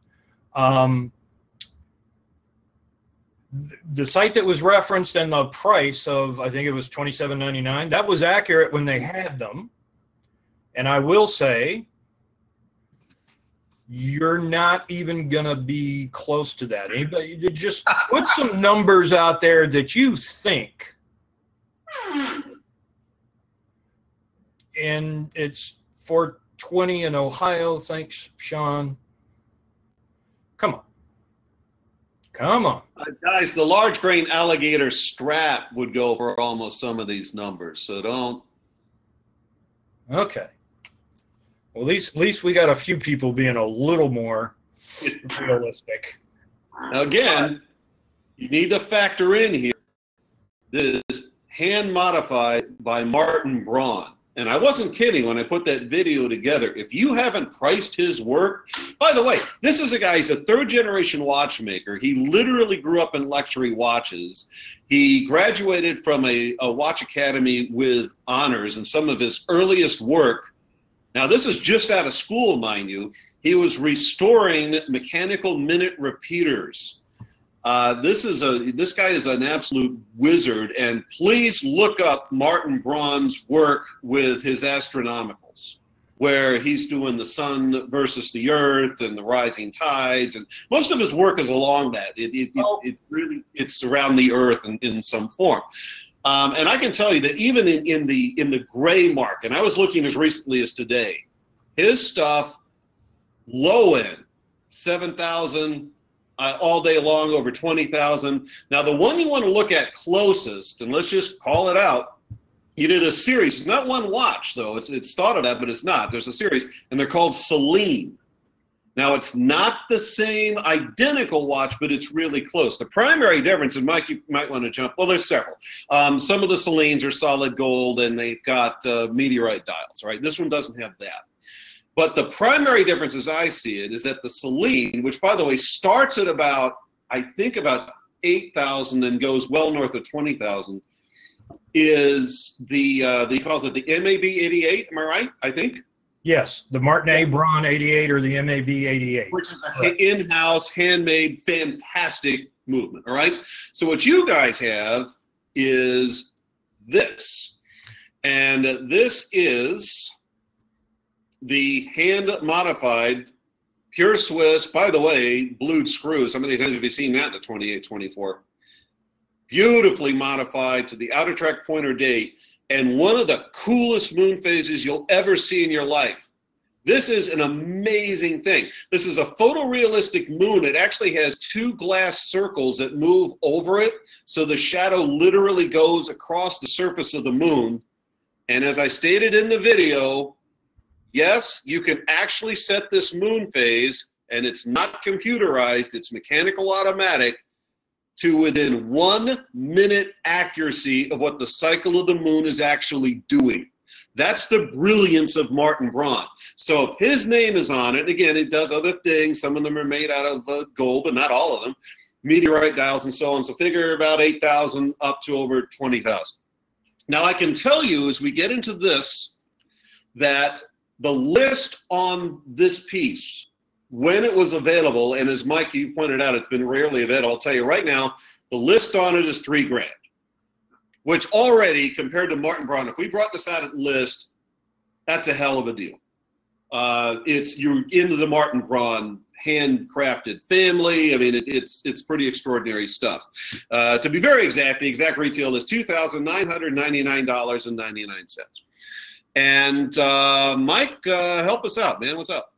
The site that was referenced and the price of, I think it was $27.99, that was accurate when they had them. And I will say, you're not even going to be close to that. Anybody, just put some numbers out there that you think. And it's 420 in Ohio. Thanks, Sean. Come on. Come on. Guys, the large grain alligator strap would go for almost some of these numbers, so don't. Okay. Well, at least we got a few people being a little more realistic. Now, again, you need to factor in here, this is hand modified by Martin Braun. And I wasn't kidding when I put that video together. If you haven't priced his work, by the way, this is a guy, he's a third-generation watchmaker. He literally grew up in luxury watches. He graduated from a watch academy with honors, and some of his earliest work, now this is just out of school, mind you, he was restoring mechanical minute repeaters. This guy is an absolute wizard, and please look up Martin Braun's work with his astronomicals, where he's doing the sun versus the earth and the rising tides, and most of his work is along that. It's around the earth in some form. And I can tell you that even in the gray mark, and I was looking as recently as today, his stuff low end 7,000. All day long, over 20,000. Now, the one you want to look at closest, and let's just call it out, you did a series, not one watch, though. It's thought of that, but it's not. There's a series, and they're called Celine. Now, it's not the same identical watch, but it's really close. The primary difference, and Mike, you might want to jump, well, there's several. Some of the Celines are solid gold, and they've got meteorite dials, right? This one doesn't have that. But the primary difference, as I see it, is that the Celine, which, by the way, starts at about, I think, about 8,000 and goes well north of 20,000, is he calls it the MAB 88, am I right, I think? Yes, the Martin A. Braun 88 or the MAB 88. Which is an in-house, handmade, fantastic movement, all right? So what you guys have is this. And this is the hand-modified, pure Swiss, by the way, blued screws. How many times have you seen that in the 2824? Beautifully modified to the outer track pointer date, and one of the coolest moon phases you'll ever see in your life. This is an amazing thing. This is a photorealistic moon. It actually has two glass circles that move over it, so the shadow literally goes across the surface of the moon. And as I stated in the video, yes, you can actually set this moon phase, and it's not computerized, it's mechanical automatic, to within 1 minute accuracy of what the cycle of the moon is actually doing. That's the brilliance of Martin Braun. So if his name is on it, again, it does other things. Some of them are made out of gold, but not all of them. Meteorite dials and so on. So figure about 8,000 up to over 20,000. Now I can tell you as we get into this that the list on this piece, when it was available, and as Mike, you pointed out, it's been rarely available. I'll tell you right now, the list on it is $3,000, which already, compared to Martin Braun, if we brought this out at list, that's a hell of a deal. You're into the Martin Braun handcrafted family. I mean, it's pretty extraordinary stuff. To be very exact, the exact retail is $2,999.99. And Mike, help us out, man. What's up?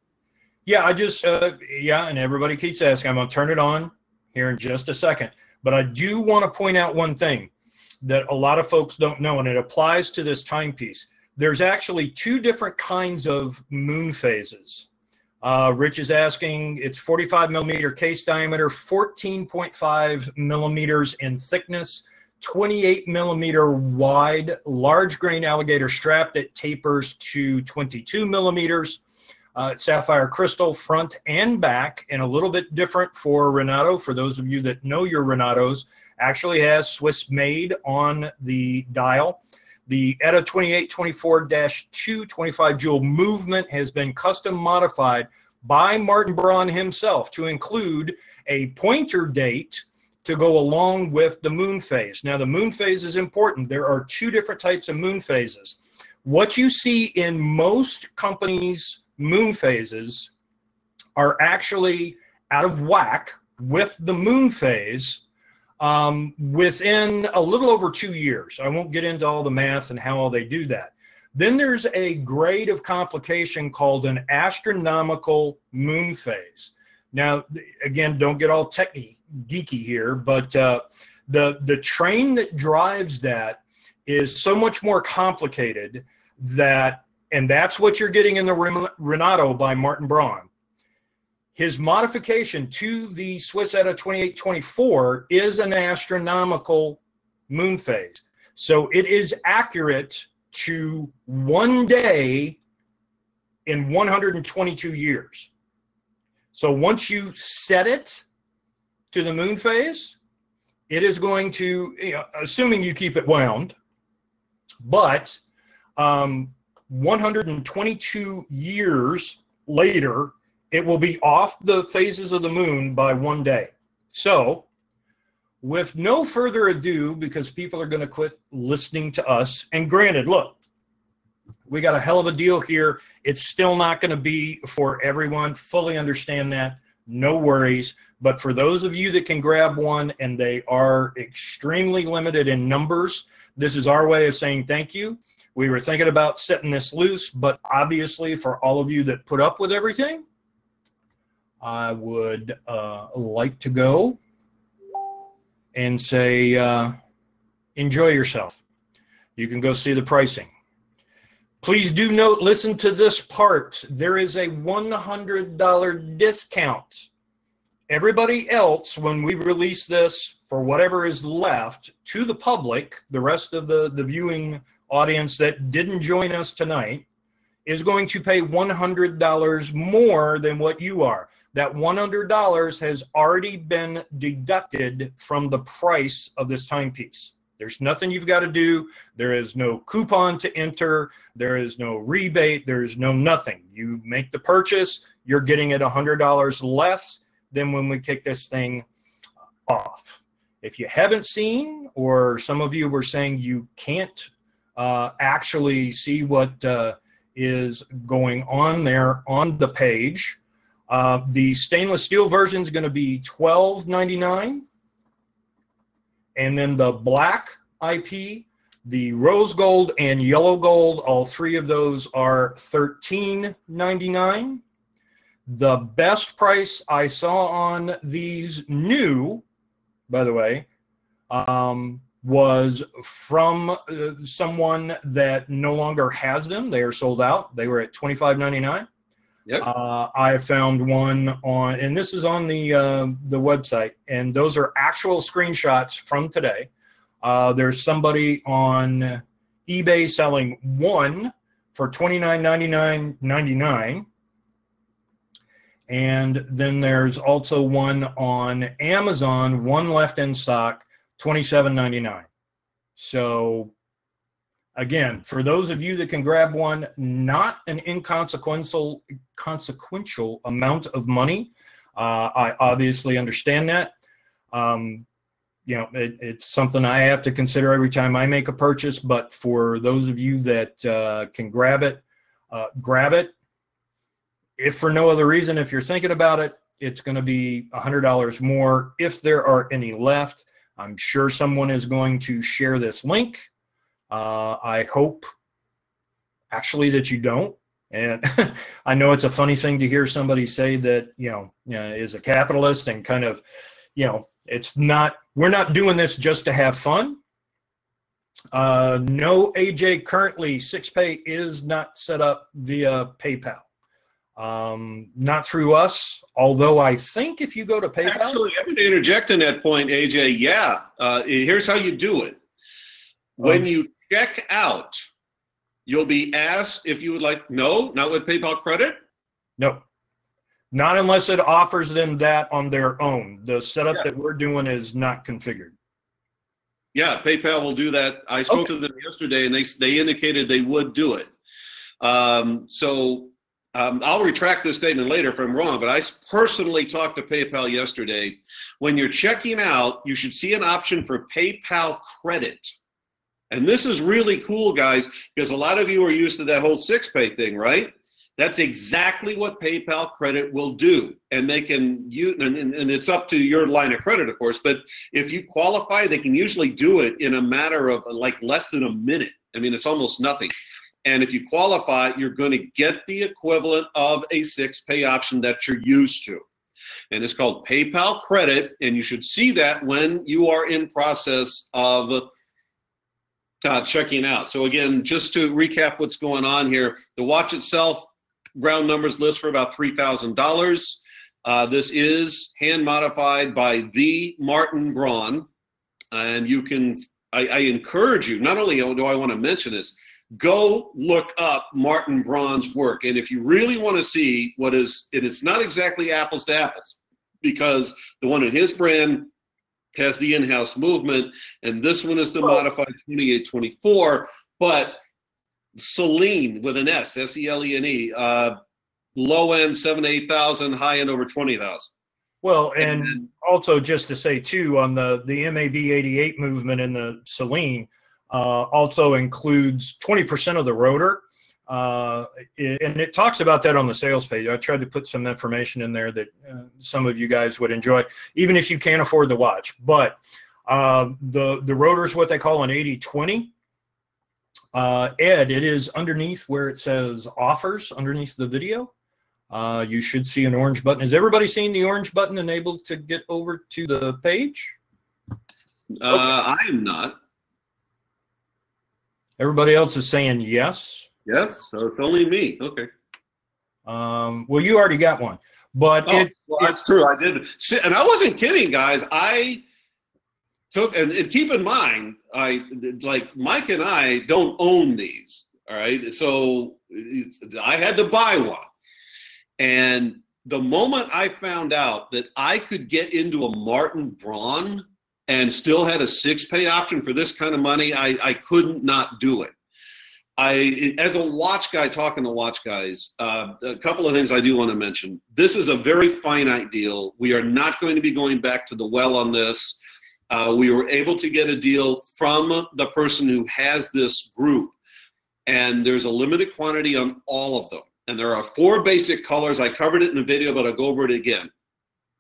Yeah, and everybody keeps asking. I'm going to turn it on here in just a second. But I do want to point out one thing that a lot of folks don't know, and it applies to this timepiece. There's actually two different kinds of moon phases. Rich is asking, it's 45 millimeter case diameter, 14.5 millimeters in thickness, 28 millimeter wide, large grain alligator strap that tapers to 22 millimeters. Sapphire crystal front and back, and a little bit different for Renato. For those of you that know your Renatos, actually has Swiss made on the dial. The ETA 2824-2 25 joule movement has been custom modified by Martin Braun himself to include a pointer date to go along with the moon phase. Now, the moon phase is important. There are two different types of moon phases. What you see in most companies' moon phases are actually out of whack with the moon phase within a little over 2 years. I won't get into all the math and how all they do that. Then there's a grade of complication called an astronomical moon phase. Now, again, don't get all techy geeky here, but the train that drives that is so much more complicated that, and that's what you're getting in the Renato by Martin Braun. His modification to the Swiss ETA 2824 is an astronomical moon phase. So it is accurate to 1 day in 122 years. So once you set it to the moon phase, it is going to, assuming you keep it wound, but 122 years later, it will be off the phases of the moon by 1 day. So with no further ado, because people are going to quit listening to us, and granted, look, we got a hell of a deal here. It's still not going to be for everyone. Fully understand that. No worries. But for those of you that can grab one, and they are extremely limited in numbers, this is our way of saying thank you. We were thinking about setting this loose, but obviously for all of you that put up with everything, I would like to go and say, enjoy yourself. You can go see the pricing. Please do note, listen to this part. There is a $100 discount. Everybody else, when we release this for whatever is left to the public, the rest of the viewing audience that didn't join us tonight, is going to pay $100 more than what you are. That $100 has already been deducted from the price of this timepiece. There's nothing you've got to do. There is no coupon to enter. There is no rebate. There's no nothing. You make the purchase, you're getting it $100 less than when we kick this thing off. If you haven't seen, or some of you were saying you can't actually see what is going on there on the page, the stainless steel version is going to be $12.99, and then the black IP, the rose gold, and yellow gold, all three of those are $13.99. The best price I saw on these new, by the way, was from someone that no longer has them. They are sold out. They were at $25.99. Yep. I found one on, and this is on the website, and those are actual screenshots from today. There's somebody on eBay selling one for $29.99.99, and then there's also one on Amazon, one left in stock, $27.99. So again, for those of you that can grab one, not an inconsequential amount of money. I obviously understand that. You know, it's something I have to consider every time I make a purchase. But for those of you that can grab it, grab it. If for no other reason, if you're thinking about it, it's going to be $100 more if there are any left. I'm sure someone is going to share this link. I hope actually that you don't. And I know it's a funny thing to hear somebody say that, is a capitalist and kind of, it's not, we're not doing this just to have fun. No, AJ, currently 6Pay is not set up via PayPal. Not through us, although I think if you go to PayPal. Actually, I'm going to interject in that point, AJ. Yeah, here's how you do it. When you check out, you'll be asked if you would like, no, not with PayPal credit? No, not unless it offers them that on their own. The setup that we're doing is not configured. Yeah, PayPal will do that. I spoke to them yesterday, and they indicated they would do it. I'll retract this statement later if I'm wrong, but I personally talked to PayPal yesterday. When you're checking out, you should see an option for PayPal credit. And this is really cool, guys, because a lot of you are used to that whole 6Pay thing, right? That's exactly what PayPal credit will do. And they can use, and it's up to your line of credit, of course, but if you qualify, they can usually do it in a matter of like less than a minute. I mean, it's almost nothing. And if you qualify, you're going to get the equivalent of a 6Pay option that you're used to. And it's called PayPal credit, and you should see that when you are in process of checking out. So again, just to recap what's going on here, the watch itself, ground numbers list for about $3,000. This is hand modified by the Martin Braun, and you can, I encourage you, not only do I want to mention this, go look up Martin Braun's work. And if you really want to see what is, and it's not exactly apples to apples, because the one in his brand has the in-house movement, and this one is the modified 2824, but Selene with an S, S-E-L-E-N-E, low end 7,000 to 8,000, high end over 20,000. Well, and also just to say too, on the MAV 88 movement in the Selene, also includes 20% of the rotor. And it talks about that on the sales page. I tried to put some information in there that some of you guys would enjoy, even if you can't afford the watch. But the rotor is what they call an 80-20. Ed, it is underneath where it says offers, underneath the video. You should see an orange button. Has everybody seen the orange button enabled to get over to the page? I am not. Everybody else is saying yes. Yes, so it's only me. Okay. Well, you already got one, but that's true. I did, and I wasn't kidding, guys. I took, and keep in mind, like Mike and I don't own these. All right, so I had to buy one, and the moment I found out that I could get into a Martin Braun and still had a 6Pay option for this kind of money, I couldn't not do it. As a watch guy, talking to watch guys, a couple of things I do want to mention. This is a very finite deal. We are not going to be going back to the well on this. We were able to get a deal from the person who has this group, and there's a limited quantity on all of them. And there are 4 basic colors. I covered it in the video, but I'll go over it again.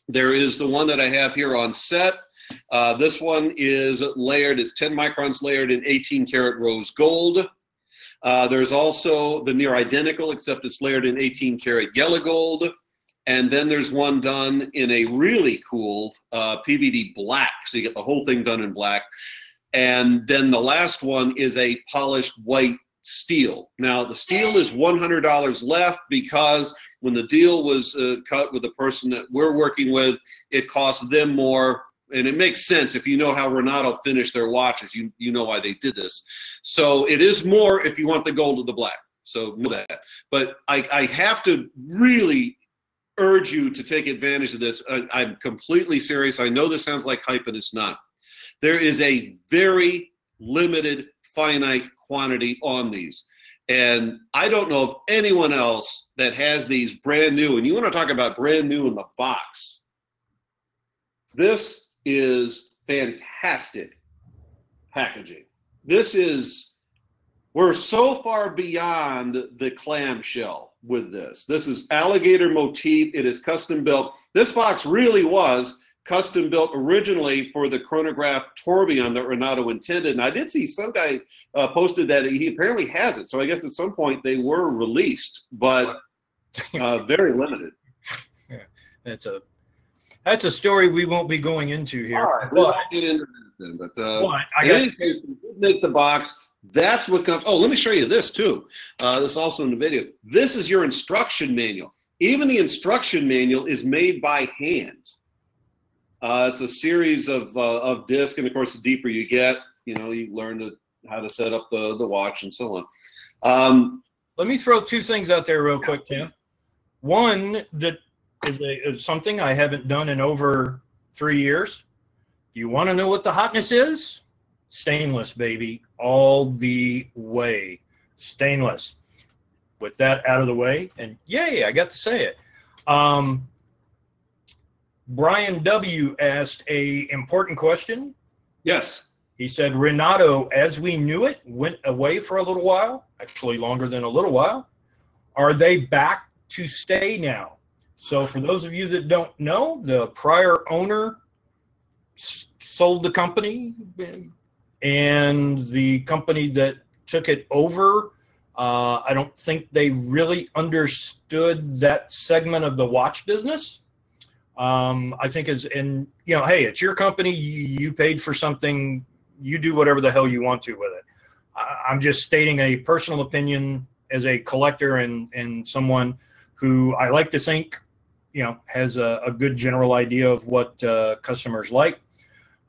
There is the one that I have here on set. This one is layered. It's 10 microns layered in 18 karat rose gold. There's also the near identical, except it's layered in 18 karat yellow gold. And then there's one done in a really cool PVD black. So you get the whole thing done in black. And then the last one is a polished white steel. Now the steel is $100 left because when the deal was cut with the person that we're working with, it cost them more. And it makes sense if you know how Renato finished their watches. You know why they did this. So it is more if you want the gold or the black. So know that. But I have to really urge you to take advantage of this. I'm completely serious. I know this sounds like hype, and it's not. There is a very limited, finite quantity on these. And I don't know of anyone else that has these brand new. And you want to talk about brand new in the box. This is fantastic packaging. This is, we're so far beyond the clamshell with this. This is alligator motif. It is custom built. This box really was custom built originally for the chronograph tourbillon that Renato intended. And I did see some guy posted that he apparently has it. So I guess at some point they were released, but very limited. Yeah, that's a story we won't be going into here. All right, we won't get into that then. But in any case, we did make the box. That's what comes. Oh, let me show you this too. This is also in the video. This is your instruction manual. Even the instruction manual is made by hand. It's a series of discs, and of course, the deeper you get, you know, you learn how to set up the watch and so on. Let me throw 2 things out there real quick, Tim. One that is something I haven't done in over 3 years. You want to know what the hotness is? stainless, baby, all the way. Stainless. With that out of the way, and yay, I got to say it. Brian W. asked a important question. Yes. He said, Renato, as we knew it, went away for a little while, actually longer than a little while. Are they back to stay now? So for those of you that don't know, the prior owner sold the company, and the company that took it over, I don't think they really understood that segment of the watch business. I think hey, it's your company. You paid for something. You do whatever the hell you want to with it. I'm just stating a personal opinion as a collector and someone who I like to think, has a good general idea of what customers like.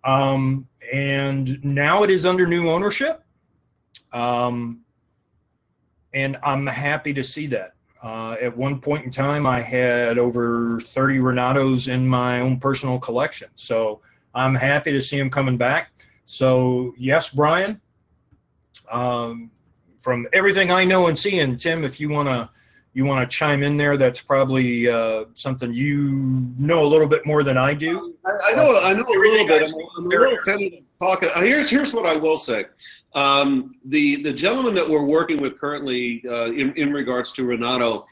And now it is under new ownership. And I'm happy to see that. At one point in time, I had over 30 Renatos in my own personal collection. So I'm happy to see them coming back. So yes, Brian, from everything I know and see, and Tim, if you want to chime in there, that's probably something you know a little bit more than I do. I know a little bit. I'm a little tentative talking. Here's what I will say. The gentleman that we're working with currently in regards to Renato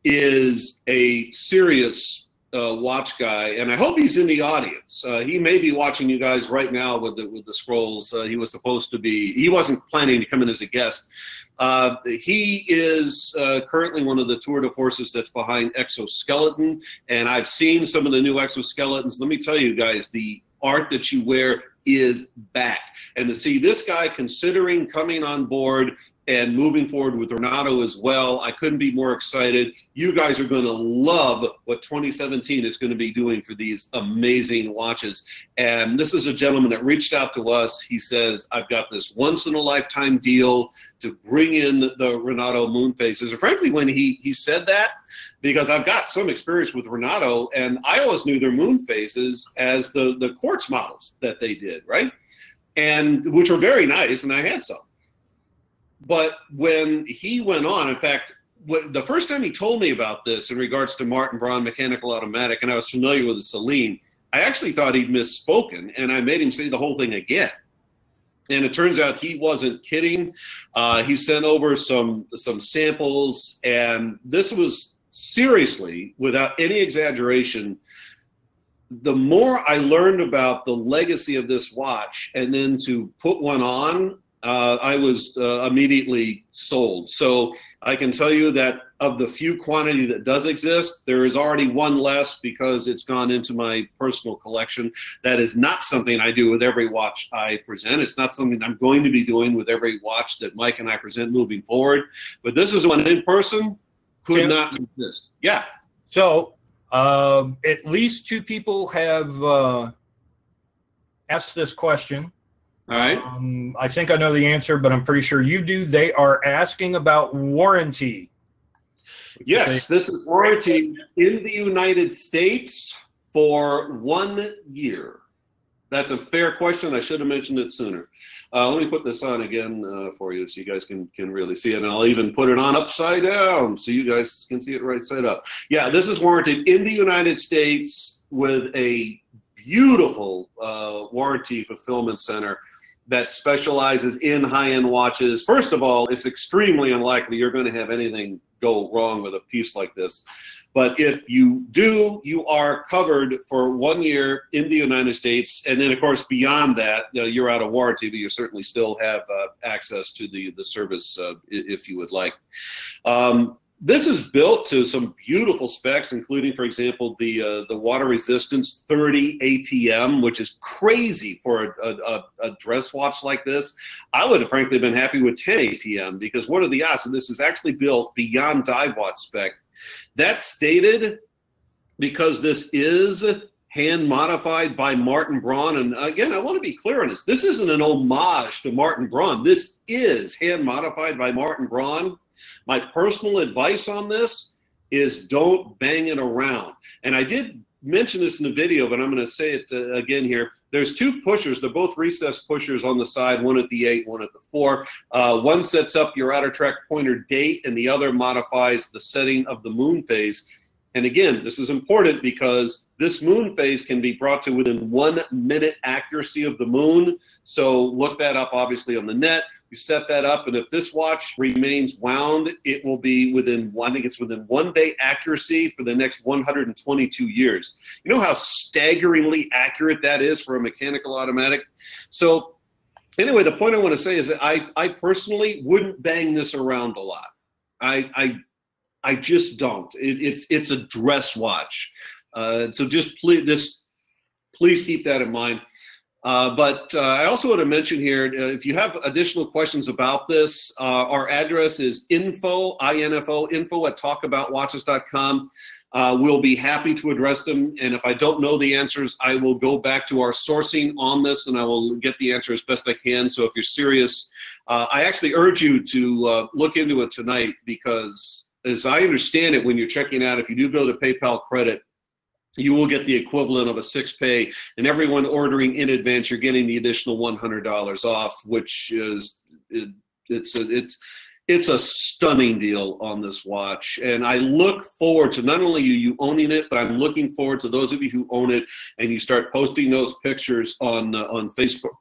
is a serious watch guy, and I hope he's in the audience. He may be watching you guys right now with the scrolls. He was supposed to be. He wasn't planning to come in as a guest. He is currently one of the tour de forces that's behind Exoskeleton, and I've seen some of the new exoskeletons. Let me tell you guys, the art that you wear is back. And to see this guy considering coming on board and moving forward with Renato as well, I couldn't be more excited. You guys are going to love what 2017 is going to be doing for these amazing watches. And this is a gentleman that reached out to us. He says, I've got this once-in-a-lifetime deal to bring in the Renato moon phases. And frankly, when he said that, because I've got some experience with Renato, and I always knew their moon phases as the quartz models that they did, right? And which were very nice, and I had some. But when he went on, in fact, the first time he told me about this in regards to Martin Braun mechanical automatic, and I was familiar with the Celine, I actually thought he'd misspoken, and I made him say the whole thing again. And it turns out he wasn't kidding. He sent over some samples, and this was seriously, without any exaggeration, the more I learned about the legacy of this watch and then to put one on, I was immediately sold. So I can tell you that of the few quantity that does exist, there is already one less because it's gone into my personal collection. That is not something I do with every watch I present. It's not something I'm going to be doing with every watch that Mike and I present moving forward. But this is one in person could not exist. Yeah. So at least two people have asked this question. All right. I think I know the answer, but I'm pretty sure you do. They are asking about warranty. Yes, this is warranty in the United States for 1 year. That's a fair question. I should have mentioned it sooner. Let me put this on again for you so you guys can really see it. And I'll even put it on upside down so you guys can see it right side up. Yeah, this is warranted in the United States with a beautiful warranty fulfillment center that specializes in high-end watches. First of all, it's extremely unlikely you're going to have anything go wrong with a piece like this. But if you do, you are covered for 1 year in the United States. And then, of course, beyond that, you're out of warranty, but you certainly still have access to the service if you would like. This is built to some beautiful specs, including, for example, the water resistance 30 ATM, which is crazy for a dress watch like this. I would have frankly been happy with 10 ATM because what are the odds? And this is actually built beyond dive watch spec. That's stated because this is hand modified by Martin Braun. And again, I want to be clear on this. This isn't an homage to Martin Braun. This is hand modified by Martin Braun. My personal advice on this is don't bang it around. And I did mentioned this in the video, but I'm going to say it again here. There's two pushers. They're both recessed pushers on the side, one at the 8, one at the 4. One sets up your outer track pointer date, and the other modifies the setting of the moon phase. And again, this is important because this moon phase can be brought to within 1 minute accuracy of the moon. So look that up, obviously, on the net. You set that up, and if this watch remains wound, it will be within, I think it's within 1 day accuracy for the next 122 years. You know how staggeringly accurate that is for a mechanical automatic? So anyway, the point I want to say is that I personally wouldn't bang this around a lot. I just don't. It's a dress watch. So just please keep that in mind. But I also want to mention here, if you have additional questions about this, our address is info at talkaboutwatches.com. We'll be happy to address them. And if I don't know the answers, I will go back to our sourcing on this and I will get the answer as best I can. So if you're serious, I actually urge you to look into it tonight, because as I understand it, when you're checking out, if you do go to PayPal credit, you will get the equivalent of a 6-pay, and everyone ordering in advance, you're getting the additional $100 off, which is it's a stunning deal on this watch. And I look forward to not only you owning it, but I'm looking forward to those of you who own it and you start posting those pictures on Facebook.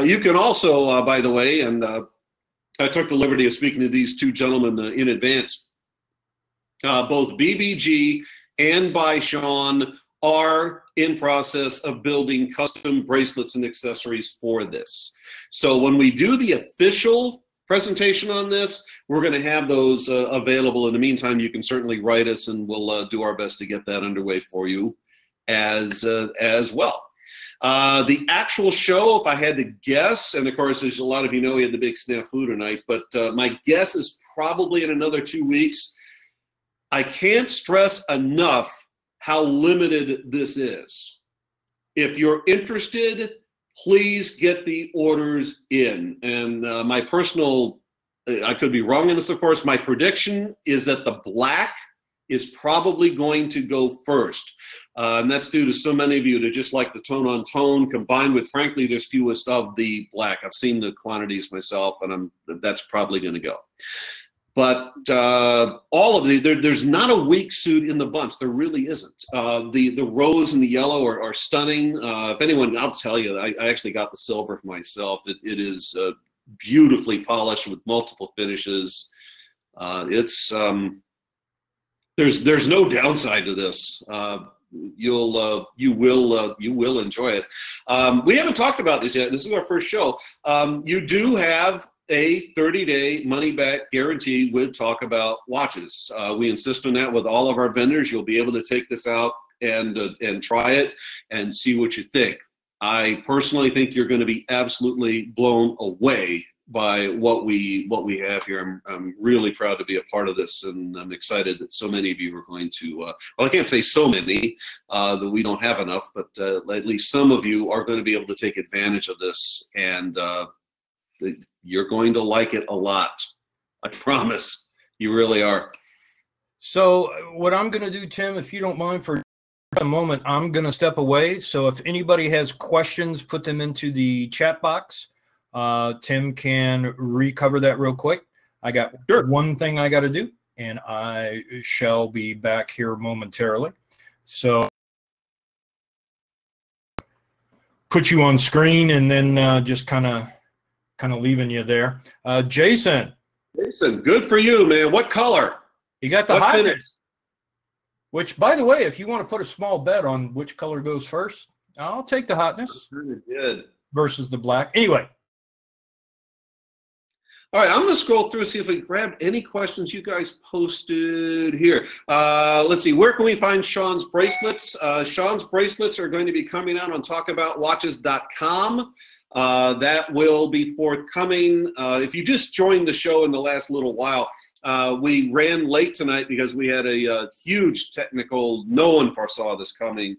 You can also, by the way, and I took the liberty of speaking to these two gentlemen in advance. Both BBG and by Sean are in process of building custom bracelets and accessories for this. So when we do the official presentation on this, we're going to have those available. In the meantime, you can certainly write us and we'll do our best to get that underway for you as well. The actual show, if I had to guess, and of course, as a lot of you know, we had the big snafu tonight, but my guess is probably in another 2 weeks. I can't stress enough how limited this is. If you're interested, please get the orders in. And my personal, I could be wrong in this, of course, my prediction is that the black is probably going to go first. And that's due to so many of you that just like the tone on tone, combined with, frankly, there's fewest of the black. I've seen the quantities myself, and that's probably going to go. But all of there's not a weak suit in the bunch. There really isn't. The rose and the yellow are stunning. If anyone, I'll tell you, I actually got the silver for myself. It is beautifully polished with multiple finishes. There's no downside to this. You will enjoy it. We haven't talked about this yet. This is our first show. You do have a 30-day money-back guarantee with Talk About Watches. We insist on that with all of our vendors. You'll be able to take this out and try it and see what you think. I personally think you're going to be absolutely blown away by what we have here. I'm really proud to be a part of this, and I'm excited that so many of you are going to. Well, I can't say so many that we don't have enough, but at least some of you are going to be able to take advantage of this, and you're going to like it a lot. I promise. You really are. So what I'm going to do, Tim, if you don't mind, for a moment, I'm going to step away. So if anybody has questions, put them into the chat box. Tim can recover that real quick. I got one thing I got to do, and I shall be back here momentarily. So put you on screen and then just kind of leaving you there. Jason, good for you, man. What color? You got the hotness. Which, by the way, if you want to put a small bet on which color goes first, I'll take the hotness. Good. Versus the black. Anyway. All right, I'm going to scroll through and see if we can grab any questions you guys posted here. Let's see, where can we find Sean's bracelets? Sean's bracelets are going to be coming out on talkaboutwatches.com. That will be forthcoming. If you just joined the show in the last little while, we ran late tonight because we had a huge technical, no one foresaw this coming,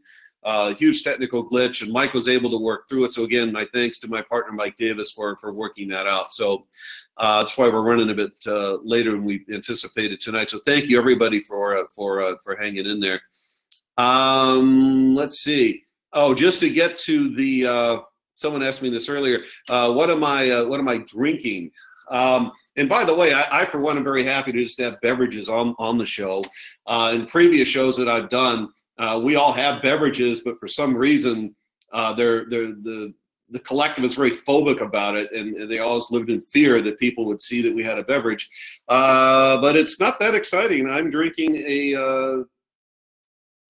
huge technical glitch, and Mike was able to work through it. So again, my thanks to my partner, Mike Davis, for working that out. So that's why we're running a bit later than we anticipated tonight. So thank you, everybody, for hanging in there. Let's see. Oh, just to get to the, someone asked me this earlier. What am I drinking? And by the way, I for one am very happy to just have beverages on the show. In previous shows that I've done, we all have beverages, but for some reason, the collective is very phobic about it, and they always lived in fear that people would see that we had a beverage. But it's not that exciting. I'm drinking a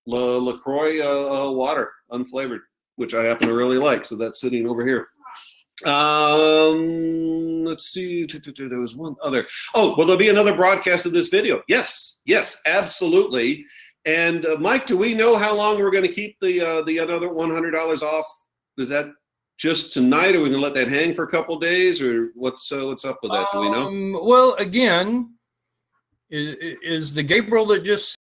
LaCroix water, unflavored, which I happen to really like. So that's sitting over here. Let's see. There was one other. Oh, will there be another broadcast of this video? Yes, absolutely. And Mike, do we know how long we're going to keep the another $100 off? Is that just tonight, or are we going to let that hang for a couple days, or what's up with that? Do we know? Well, again, is the Gabriel that just